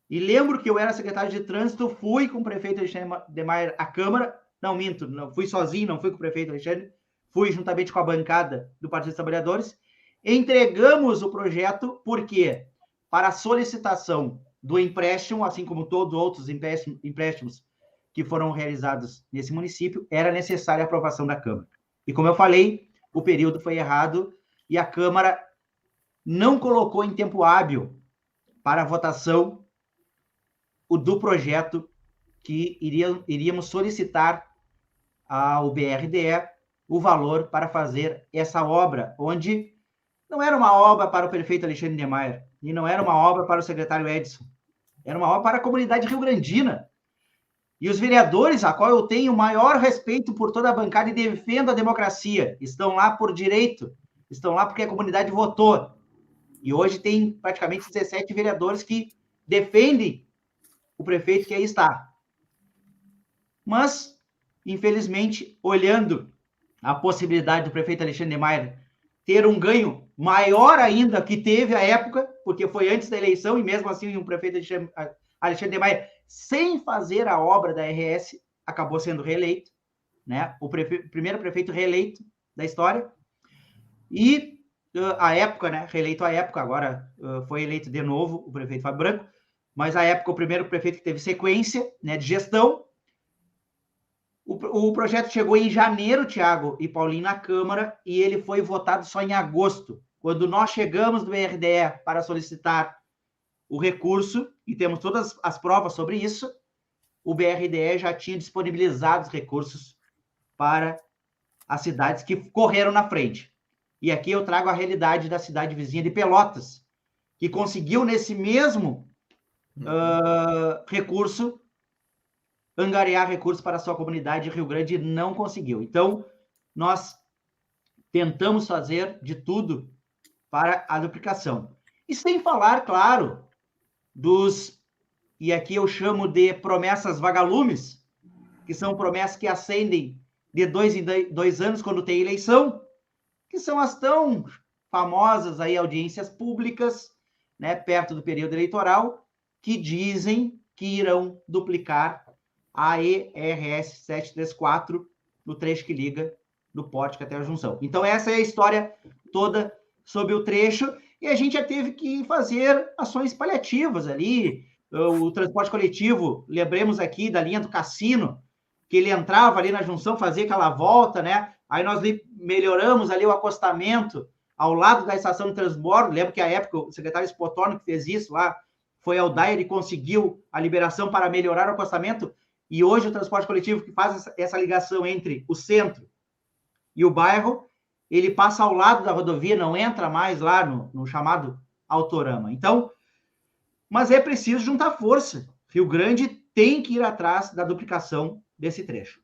E lembro que eu era secretário de trânsito, fui com o prefeito Alexandre de Maia à Câmara, não minto, não fui sozinho, não fui com o prefeito Alexandre, fui juntamente com a bancada do Partido dos Trabalhadores, entregamos o projeto, porque para a solicitação do empréstimo, assim como todos os outros empréstimos que foram realizados nesse município, era necessária a aprovação da Câmara. E como eu falei, o período foi errado e a Câmara não colocou em tempo hábil para a votação do projeto que iríamos solicitar ao BRDE o valor para fazer essa obra, onde não era uma obra para o prefeito Alexandre de Maia, e não era uma obra para o secretário Edson, era uma obra para a comunidade rio-grandina. E os vereadores, a qual eu tenho o maior respeito por toda a bancada e defendo a democracia, estão lá por direito, estão lá porque a comunidade votou. E hoje tem praticamente 17 vereadores que defendem o prefeito que aí está. Mas, infelizmente, olhando a possibilidade do prefeito Alexandre de Maia ter um ganho maior ainda que teve à época, porque foi antes da eleição, e mesmo assim o prefeito Alexandre de Maia, sem fazer a obra da RS, acabou sendo reeleito, né? O primeiro prefeito reeleito da história. E à época, né? Reeleito à época, agora foi eleito de novo o prefeito Fábio Branco, mas à época o primeiro prefeito que teve sequência, né, de gestão. O projeto chegou em janeiro, Thiago e Paulinho, na Câmara, e ele foi votado só em agosto. Quando nós chegamos do BRDE para solicitar o recurso, e temos todas as provas sobre isso, o BRDE já tinha disponibilizado os recursos para as cidades que correram na frente. E aqui eu trago a realidade da cidade vizinha de Pelotas, que conseguiu, nesse mesmo recurso, angariar recursos para a sua comunidade. Rio Grande não conseguiu. Então, nós tentamos fazer de tudo para a duplicação. E sem falar, claro, e aqui eu chamo de promessas vagalumes, que são promessas que ascendem de 2 em 2 anos quando tem eleição, que são as tão famosas aí audiências públicas, né, perto do período eleitoral, que dizem que irão duplicar a ERS 734 no trecho que liga do Pórtico até a junção. Então, essa é a história toda sobre o trecho, e a gente já teve que fazer ações paliativas ali. O transporte coletivo, lembremos aqui da linha do Cassino, que ele entrava ali na junção, fazia aquela volta, né? Aí nós melhoramos ali o acostamento ao lado da estação de transbordo. Lembro que, à época, o secretário Spotorno que fez isso lá, foi ao DAIR e conseguiu a liberação para melhorar o acostamento, e hoje o transporte coletivo que faz essa ligação entre o centro e o bairro, ele passa ao lado da rodovia, não entra mais lá no chamado Autorama. Então, mas é preciso juntar força. Rio Grande tem que ir atrás da duplicação desse trecho.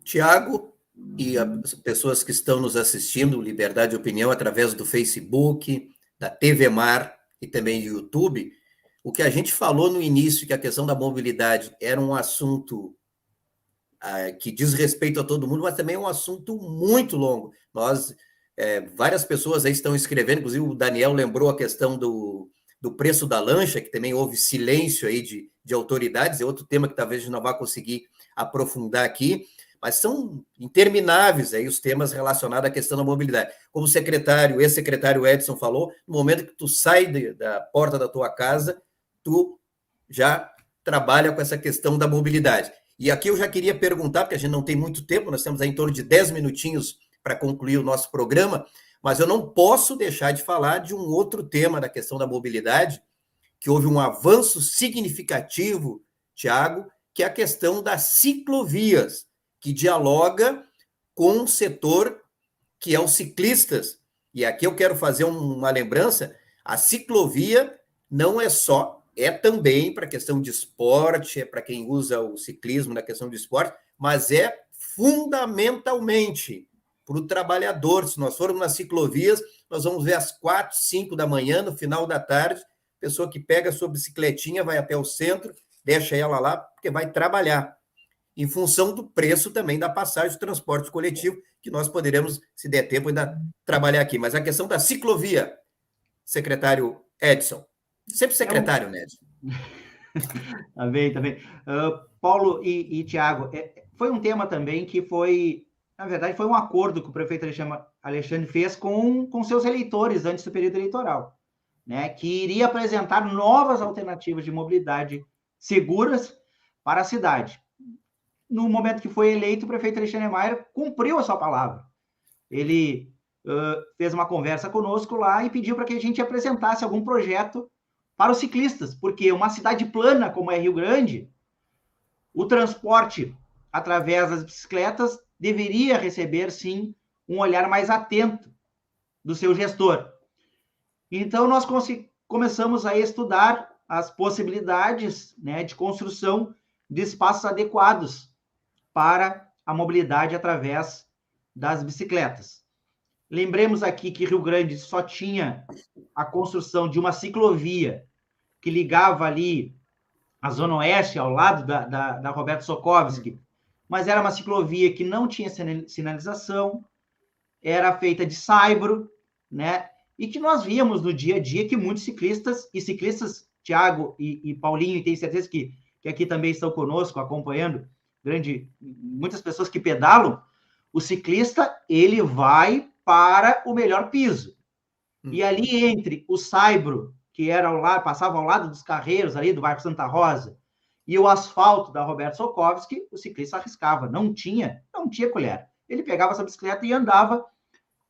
Tiago, e as pessoas que estão nos assistindo, Liberdade de Opinião, através do Facebook, da TV Mar e também do YouTube, o que a gente falou no início, que a questão da mobilidade era um assunto que diz respeito a todo mundo, mas também é um assunto muito longo. Várias pessoas aí estão escrevendo, inclusive o Daniel lembrou a questão do preço da lancha, que também houve silêncio aí de autoridades, é outro tema que talvez a gente não vá conseguir aprofundar aqui, mas são intermináveis aí os temas relacionados à questão da mobilidade. Como o ex-secretário Edson falou, no momento que tu sai da porta da tua casa, tu já trabalha com essa questão da mobilidade. E aqui eu já queria perguntar, porque a gente não tem muito tempo, nós temos aí em torno de 10 minutinhos para concluir o nosso programa, mas eu não posso deixar de falar de um outro tema da questão da mobilidade, que houve um avanço significativo, Tiago, que é a questão das ciclovias, que dialoga com um setor que é os ciclistas. E aqui eu quero fazer uma lembrança, a ciclovia não é também para a questão de esporte, é para quem usa o ciclismo na questão de esporte, mas é fundamentalmente para o trabalhador. Se nós formos nas ciclovias, nós vamos ver às 4, 5 da manhã, no final da tarde, pessoa que pega a sua bicicletinha, vai até o centro, deixa ela lá, porque vai trabalhar. Em função do preço também da passagem do transporte coletivo, que nós poderemos, se der tempo, ainda trabalhar aqui. Mas a questão da ciclovia, secretário Edson, sempre secretário, né, Edson? Tá bem. Paulo e Tiago, foi um tema também que foi, na verdade, foi um acordo que o prefeito Alexandre fez com seus eleitores antes do período eleitoral, né, que iria apresentar novas alternativas de mobilidade seguras para a cidade. No momento que foi eleito, o prefeito Alexandre Maia cumpriu a sua palavra. Ele fez uma conversa conosco lá e pediu para que a gente apresentasse algum projeto para os ciclistas, porque uma cidade plana como é Rio Grande, o transporte através das bicicletas deveria receber, sim, um olhar mais atento do seu gestor. Então, nós começamos a estudar as possibilidades, né, de construção de espaços adequados para a mobilidade através das bicicletas. Lembremos aqui que Rio Grande só tinha a construção de uma ciclovia que ligava ali a Zona Oeste, ao lado da Roberto Sokovski, mas era uma ciclovia que não tinha sinalização, era feita de saibro, né? E que nós víamos no dia a dia que muitos ciclistas, Tiago e Paulinho, e tenho certeza que aqui também estão conosco, acompanhando, muitas pessoas que pedalam, o ciclista, ele vai para o melhor piso. E ali entre o saibro, que passava ao lado dos carreiros ali do bairro Santa Rosa, e o asfalto da Roberto Sokovski, o ciclista arriscava, não tinha colher. Ele pegava essa bicicleta e andava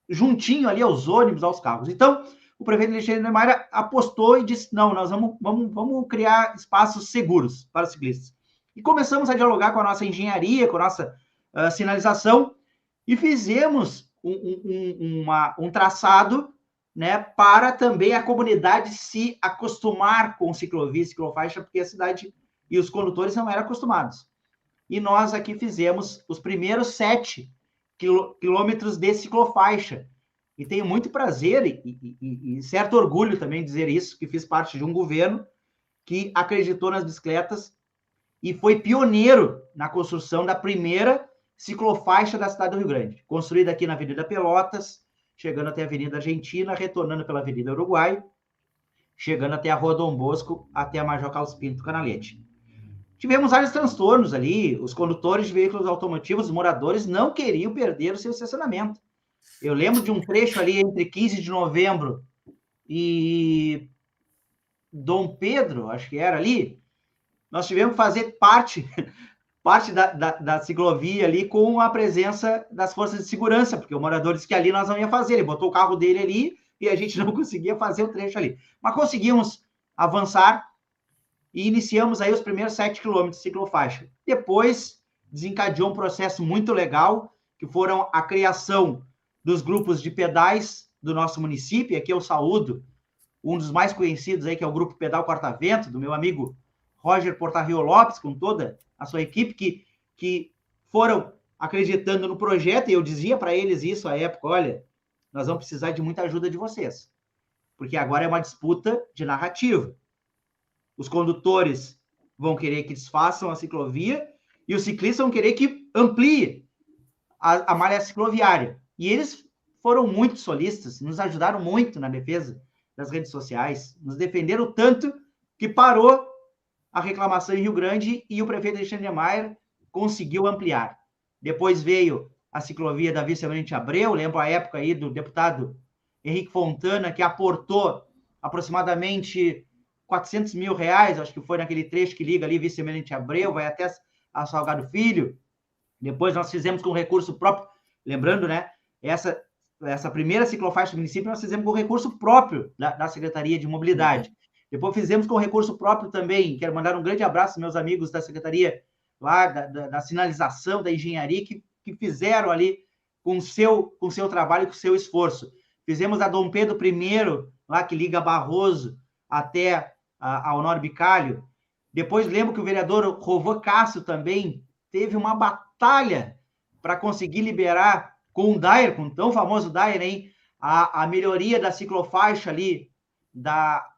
juntinho ali aos ônibus, aos carros. Então, o prefeito Alexandre Maia apostou e disse, não, nós vamos criar espaços seguros para os ciclistas. E começamos a dialogar com a nossa engenharia, com a nossa sinalização, e fizemos um traçado, né, para também a comunidade se acostumar com ciclovia e ciclofaixa, porque a cidade e os condutores não eram acostumados. E nós aqui fizemos os primeiros 7 quilômetros de ciclofaixa. E tenho muito prazer e certo orgulho também dizer isso, que fiz parte de um governo que acreditou nas bicicletas e foi pioneiro na construção da primeira ciclofaixa da cidade do Rio Grande, construída aqui na Avenida Pelotas, chegando até a Avenida Argentina, retornando pela Avenida Uruguai, chegando até a Rua Dom Bosco, até a Major Carlos Pinto Canalete. Tivemos vários transtornos ali, os condutores de veículos automotivos, os moradores, não queriam perder o seu estacionamento. Eu lembro de um trecho ali entre 15 de novembro e Dom Pedro, acho que era ali, nós tivemos que fazer parte da ciclovia ali com a presença das forças de segurança, porque o morador disse que ali nós não ia fazer, ele botou o carro dele ali e a gente não conseguia fazer o trecho ali. Mas conseguimos avançar e iniciamos aí os primeiros 7 quilômetros de ciclofaixa. Depois desencadeou um processo muito legal, que foram a criação dos grupos de pedais do nosso município. Aqui eu saúdo um dos mais conhecidos aí, que é o Grupo Pedal Corta-Vento, do meu amigo Roger Portarrio Lopes, com toda a sua equipe, que foram acreditando no projeto, e eu dizia para eles isso à época: olha, nós vamos precisar de muita ajuda de vocês, porque agora é uma disputa de narrativa. Os condutores vão querer que desfaçam a ciclovia e os ciclistas vão querer que amplie a malha cicloviária. E eles foram muito solistas, nos ajudaram muito na defesa das redes sociais, nos defenderam tanto que parou a reclamação em Rio Grande e o prefeito Alexandre Niemeyer conseguiu ampliar. Depois veio a ciclovia da Vice-Almirante Abreu, lembro a época aí do deputado Henrique Fontana, que aportou aproximadamente R$400 mil, acho que foi naquele trecho que liga ali Vice-Almirante Abreu, vai até a Salgado Filho. Depois nós fizemos com recurso próprio, lembrando, né, essa primeira ciclofaixa do município nós fizemos com recurso próprio da Secretaria de Mobilidade. Depois fizemos com recurso próprio também. Quero mandar um grande abraço aos meus amigos da Secretaria lá da Sinalização, da Engenharia, que fizeram ali com o seu trabalho, com o seu esforço. Fizemos a Dom Pedro I, lá que liga Barroso até a Honório Bicalho. Depois lembro que o vereador Rovan Cássio também teve uma batalha para conseguir liberar com o Dair, com o tão famoso Dair, hein, a melhoria da ciclofaixa ali,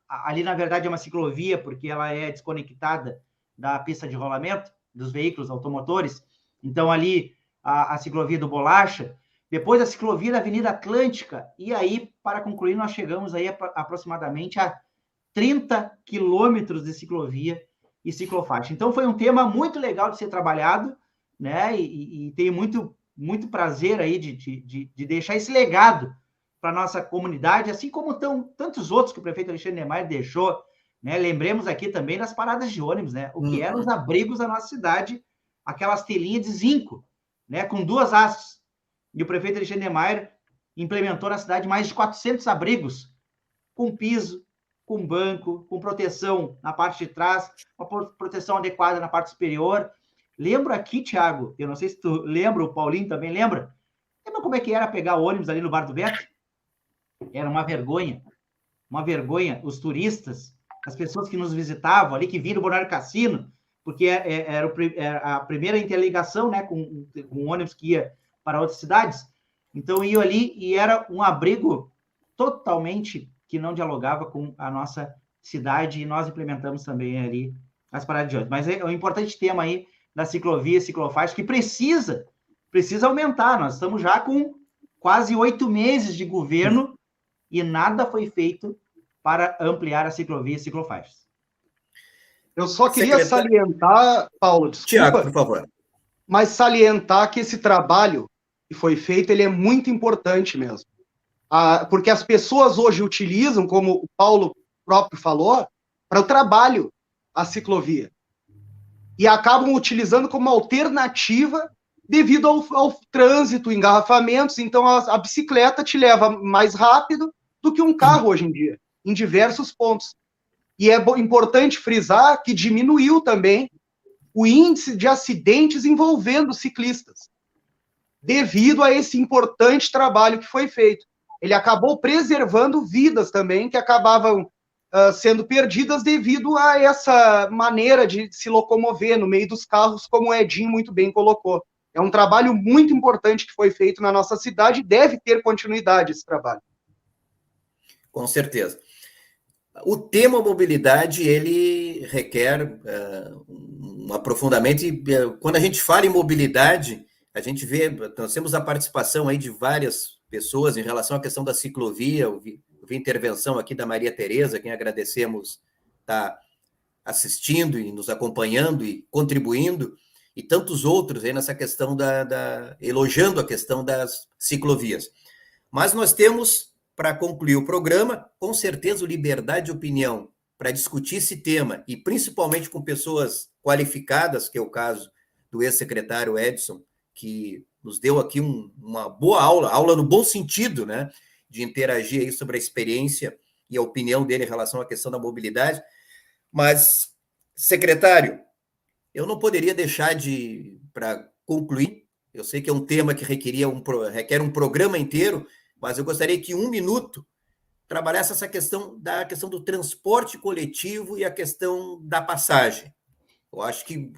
ali na verdade é uma ciclovia, porque ela é desconectada da pista de rolamento dos veículos automotores. Então ali a ciclovia do Bolacha, depois a ciclovia da Avenida Atlântica, e aí, para concluir, nós chegamos aí aproximadamente a 30 quilômetros de ciclovia e ciclofaixa. Então foi um tema muito legal de ser trabalhado, né? E tenho muito prazer aí de deixar esse legado para a nossa comunidade, assim como tantos outros que o prefeito Alexandre Niemeyer deixou, né? Lembremos aqui também das paradas de ônibus, né? O que eram os abrigos da nossa cidade, aquelas telinhas de zinco, né? Com 2 hastes. E o prefeito Alexandre Niemeyer implementou na cidade mais de 400 abrigos, com piso, com banco, com proteção na parte de trás, uma proteção adequada na parte superior. Lembro aqui, Thiago, eu não sei se tu lembra, o Paulinho também lembra como é que era pegar ônibus ali no Bar do Beto? Era uma vergonha, os turistas, as pessoas que nos visitavam ali, que viram o Balneário Cassino, porque era a primeira interligação, né, com ônibus que ia para outras cidades. Então, iam ali e era um abrigo totalmente que não dialogava com a nossa cidade, e nós implementamos também ali as paradas de ônibus. Mas é um importante tema aí da ciclovia, ciclofaixa, que precisa aumentar. Nós estamos já com quase 8 meses de governo e nada foi feito para ampliar a ciclovia e ciclofaixas. Eu só queria salientar, Paulo, desculpa, Tiago, por favor. Mas salientar que esse trabalho que foi feito, ele é muito importante mesmo. Porque as pessoas hoje utilizam, como o Paulo próprio falou, para o trabalho, a ciclovia. E acabam utilizando como alternativa devido ao trânsito, engarrafamentos. Então, a bicicleta te leva mais rápido do que um carro hoje em dia, em diversos pontos. E é importante frisar que diminuiu também o índice de acidentes envolvendo ciclistas. devido a esse importante trabalho que foi feito. Ele acabou preservando vidas também, que acabavam sendo perdidas devido a essa maneira de se locomover no meio dos carros, como o Edinho muito bem colocou. É um trabalho muito importante que foi feito na nossa cidade e deve ter continuidade esse trabalho. Com certeza. O tema mobilidade, ele requer um aprofundamento, e quando a gente fala em mobilidade, a gente vê, nós temos a participação aí de várias pessoas em relação à questão da ciclovia. Eu vi intervenção aqui da Maria Tereza, quem agradecemos está assistindo e nos acompanhando e contribuindo, e tantos outros aí nessa questão elogiando a questão das ciclovias. Mas nós temos, para concluir o programa, com certeza, liberdade de opinião para discutir esse tema, e principalmente com pessoas qualificadas, que é o caso do ex-secretário Edson, que nos deu aqui uma boa aula no bom sentido, né, de interagir aí sobre a experiência e a opinião dele em relação à questão da mobilidade. Mas, secretário, eu não poderia deixar para concluir, eu sei que é um tema que requer um programa inteiro, mas eu gostaria que, em 1 minuto, trabalhasse essa questão do transporte coletivo e a questão da passagem. Eu acho que,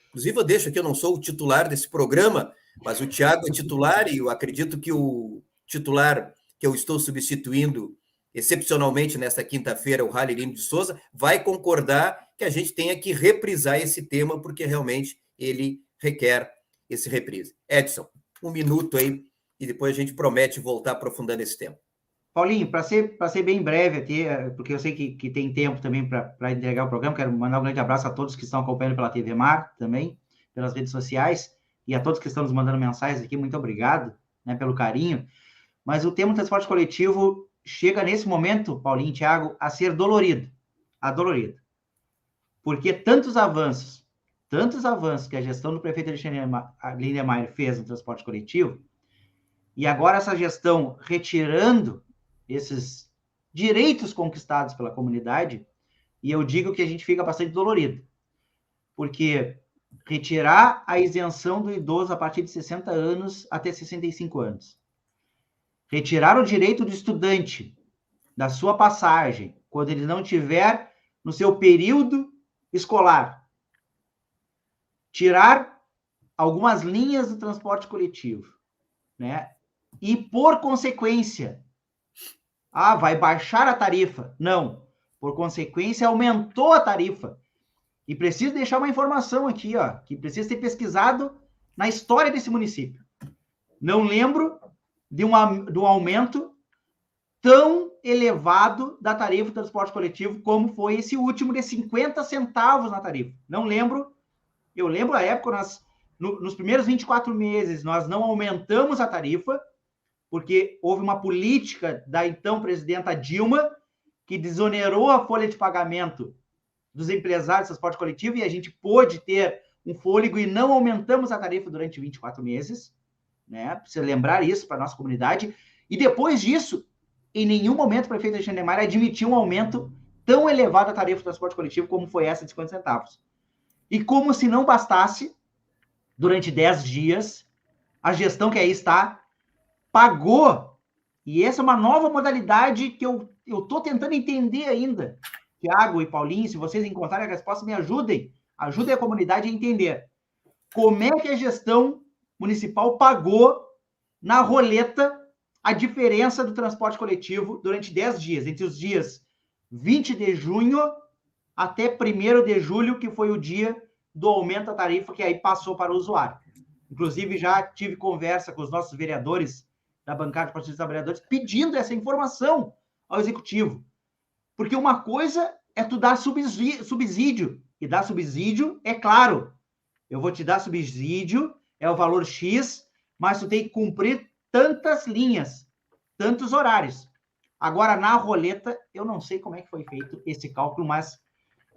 inclusive, eu deixo aqui, eu não sou o titular desse programa, mas o Tiago é titular, e eu acredito que o titular que eu estou substituindo excepcionalmente nesta quinta-feira, o Ralirino de Souza, vai concordar que a gente tenha que reprisar esse tema, porque realmente ele requer esse reprise. Edson, 1 minuto aí, e depois a gente promete voltar aprofundando esse tema. Paulinho, para ser bem breve aqui, porque eu sei que tem tempo também para entregar o programa, quero mandar um grande abraço a todos que estão acompanhando pela TV Mar também, pelas redes sociais, e a todos que estão nos mandando mensagens aqui, muito obrigado, né, pelo carinho. Mas o tema do transporte coletivo chega nesse momento, Paulinho e Thiago, a ser dolorido. Porque tantos avanços que a gestão do prefeito Alexandre Lindemeyer fez no transporte coletivo, e agora essa gestão retirando esses direitos conquistados pela comunidade, e eu digo que a gente fica bastante dolorido. Porque retirar a isenção do idoso a partir de 60 anos até 65 anos. Retirar o direito do estudante da sua passagem, quando ele não tiver no seu período escolar. Tirar algumas linhas do transporte coletivo, né? E, por consequência, vai baixar a tarifa. Não. Por consequência, aumentou a tarifa. E preciso deixar uma informação aqui, que precisa ser pesquisado na história desse município. Não lembro de um aumento tão elevado da tarifa do transporte coletivo como foi esse último de 50 centavos na tarifa. Não lembro. Eu lembro a época, nos primeiros 24 meses, nós não aumentamos a tarifa, porque houve uma política da então presidenta Dilma que desonerou a folha de pagamento dos empresários do transporte coletivo, e a gente pôde ter um fôlego e não aumentamos a tarifa durante 24 meses, né? Precisa lembrar isso para a nossa comunidade. E depois disso, em nenhum momento o prefeito Alexandre Lindemeyer admitiu um aumento tão elevado da tarifa do transporte coletivo como foi essa de 50 centavos. E como se não bastasse, durante 10 dias, a gestão que aí está pagou, e essa é uma nova modalidade que eu estou tentando entender ainda. Tiago e Paulinho, se vocês encontrarem a resposta, me ajudem a comunidade a entender como é que a gestão municipal pagou na roleta a diferença do transporte coletivo durante 10 dias, entre os dias 20 de junho até 1º de julho, que foi o dia do aumento da tarifa, que aí passou para o usuário. Inclusive, já tive conversa com os nossos vereadores da bancada de Partido dos Trabalhadores, pedindo essa informação ao Executivo. Porque uma coisa é tu dar subsídio, e dar subsídio é claro. Eu vou te dar subsídio, é o valor X, mas tu tem que cumprir tantas linhas, tantos horários. Agora, na roleta, eu não sei como é que foi feito esse cálculo, mas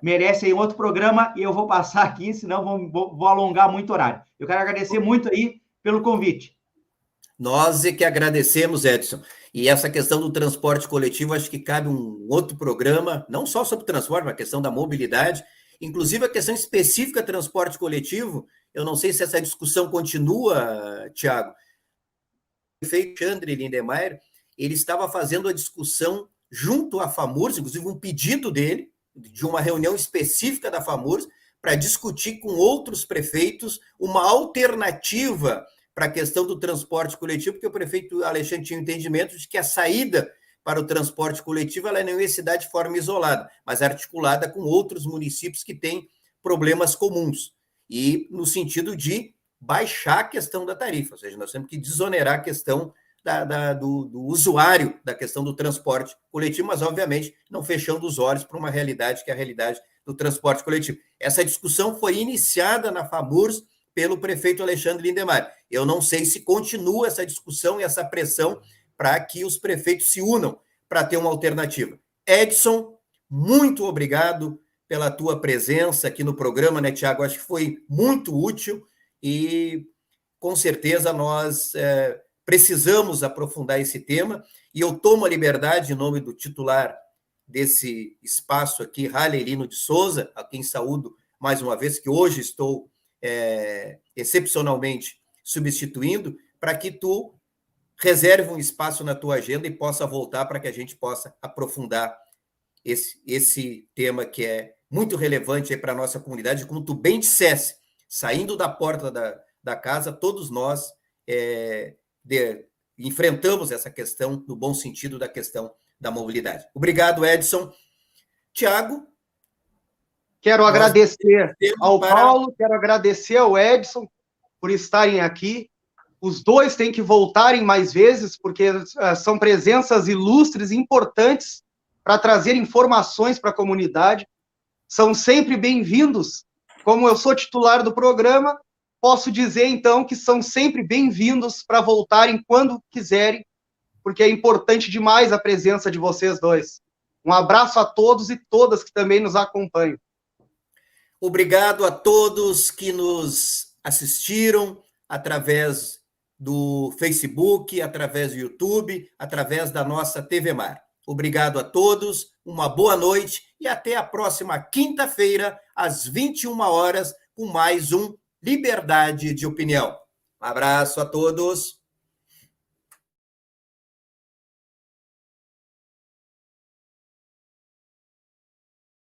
merece aí um outro programa, e eu vou passar aqui, senão vou alongar muito o horário. Eu quero agradecer muito aí pelo convite. Nós é que agradecemos, Edson. E essa questão do transporte coletivo, acho que cabe um outro programa, não só sobre transporte, mas a questão da mobilidade, inclusive a questão específica do transporte coletivo. Eu não sei se essa discussão continua, Tiago, prefeito Alexandre Lindenmayer, ele estava fazendo a discussão junto à FAMURS, inclusive um pedido dele, de uma reunião específica da FAMURS, para discutir com outros prefeitos uma alternativa para a questão do transporte coletivo, porque o prefeito Alexandre tinha o entendimento de que a saída para o transporte coletivo ela não ia se dar de forma isolada, mas articulada com outros municípios que têm problemas comuns, e no sentido de baixar a questão da tarifa, ou seja, nós temos que desonerar a questão do usuário da questão do transporte coletivo, mas, obviamente, não fechando os olhos para uma realidade que é a realidade do transporte coletivo. Essa discussão foi iniciada na FAMURS pelo prefeito Alexandre Lindenmayer. Eu não sei se continua essa discussão e essa pressão para que os prefeitos se unam para ter uma alternativa. Edson, muito obrigado pela tua presença aqui no programa, né, Tiago? Acho que foi muito útil e, com certeza, nós precisamos aprofundar esse tema, e eu tomo a liberdade, em nome do titular desse espaço aqui, Haller Lino de Souza, a quem saúdo mais uma vez, que hoje estou excepcionalmente substituindo, para que tu reserve um espaço na tua agenda e possa voltar para que a gente possa aprofundar esse tema que é muito relevante para a nossa comunidade. Como tu bem dissesse, saindo da porta da casa, todos nós enfrentamos essa questão, no bom sentido da questão da mobilidade. Obrigado, Edson. Tiago? Quero agradecer ao Paulo, quero agradecer ao Edson por estarem aqui. Os dois têm que voltarem mais vezes, porque são presenças ilustres e importantes para trazer informações para a comunidade. São sempre bem-vindos. Como eu sou titular do programa, posso dizer, então, que são sempre bem-vindos para voltarem quando quiserem, porque é importante demais a presença de vocês dois. Um abraço a todos e todas que também nos acompanham. Obrigado a todos que nos assistiram através do Facebook, através do YouTube, através da nossa TV Mar. Obrigado a todos, uma boa noite e até a próxima quinta-feira, às 21 horas, com mais um Liberdade de Opinião. Um abraço a todos.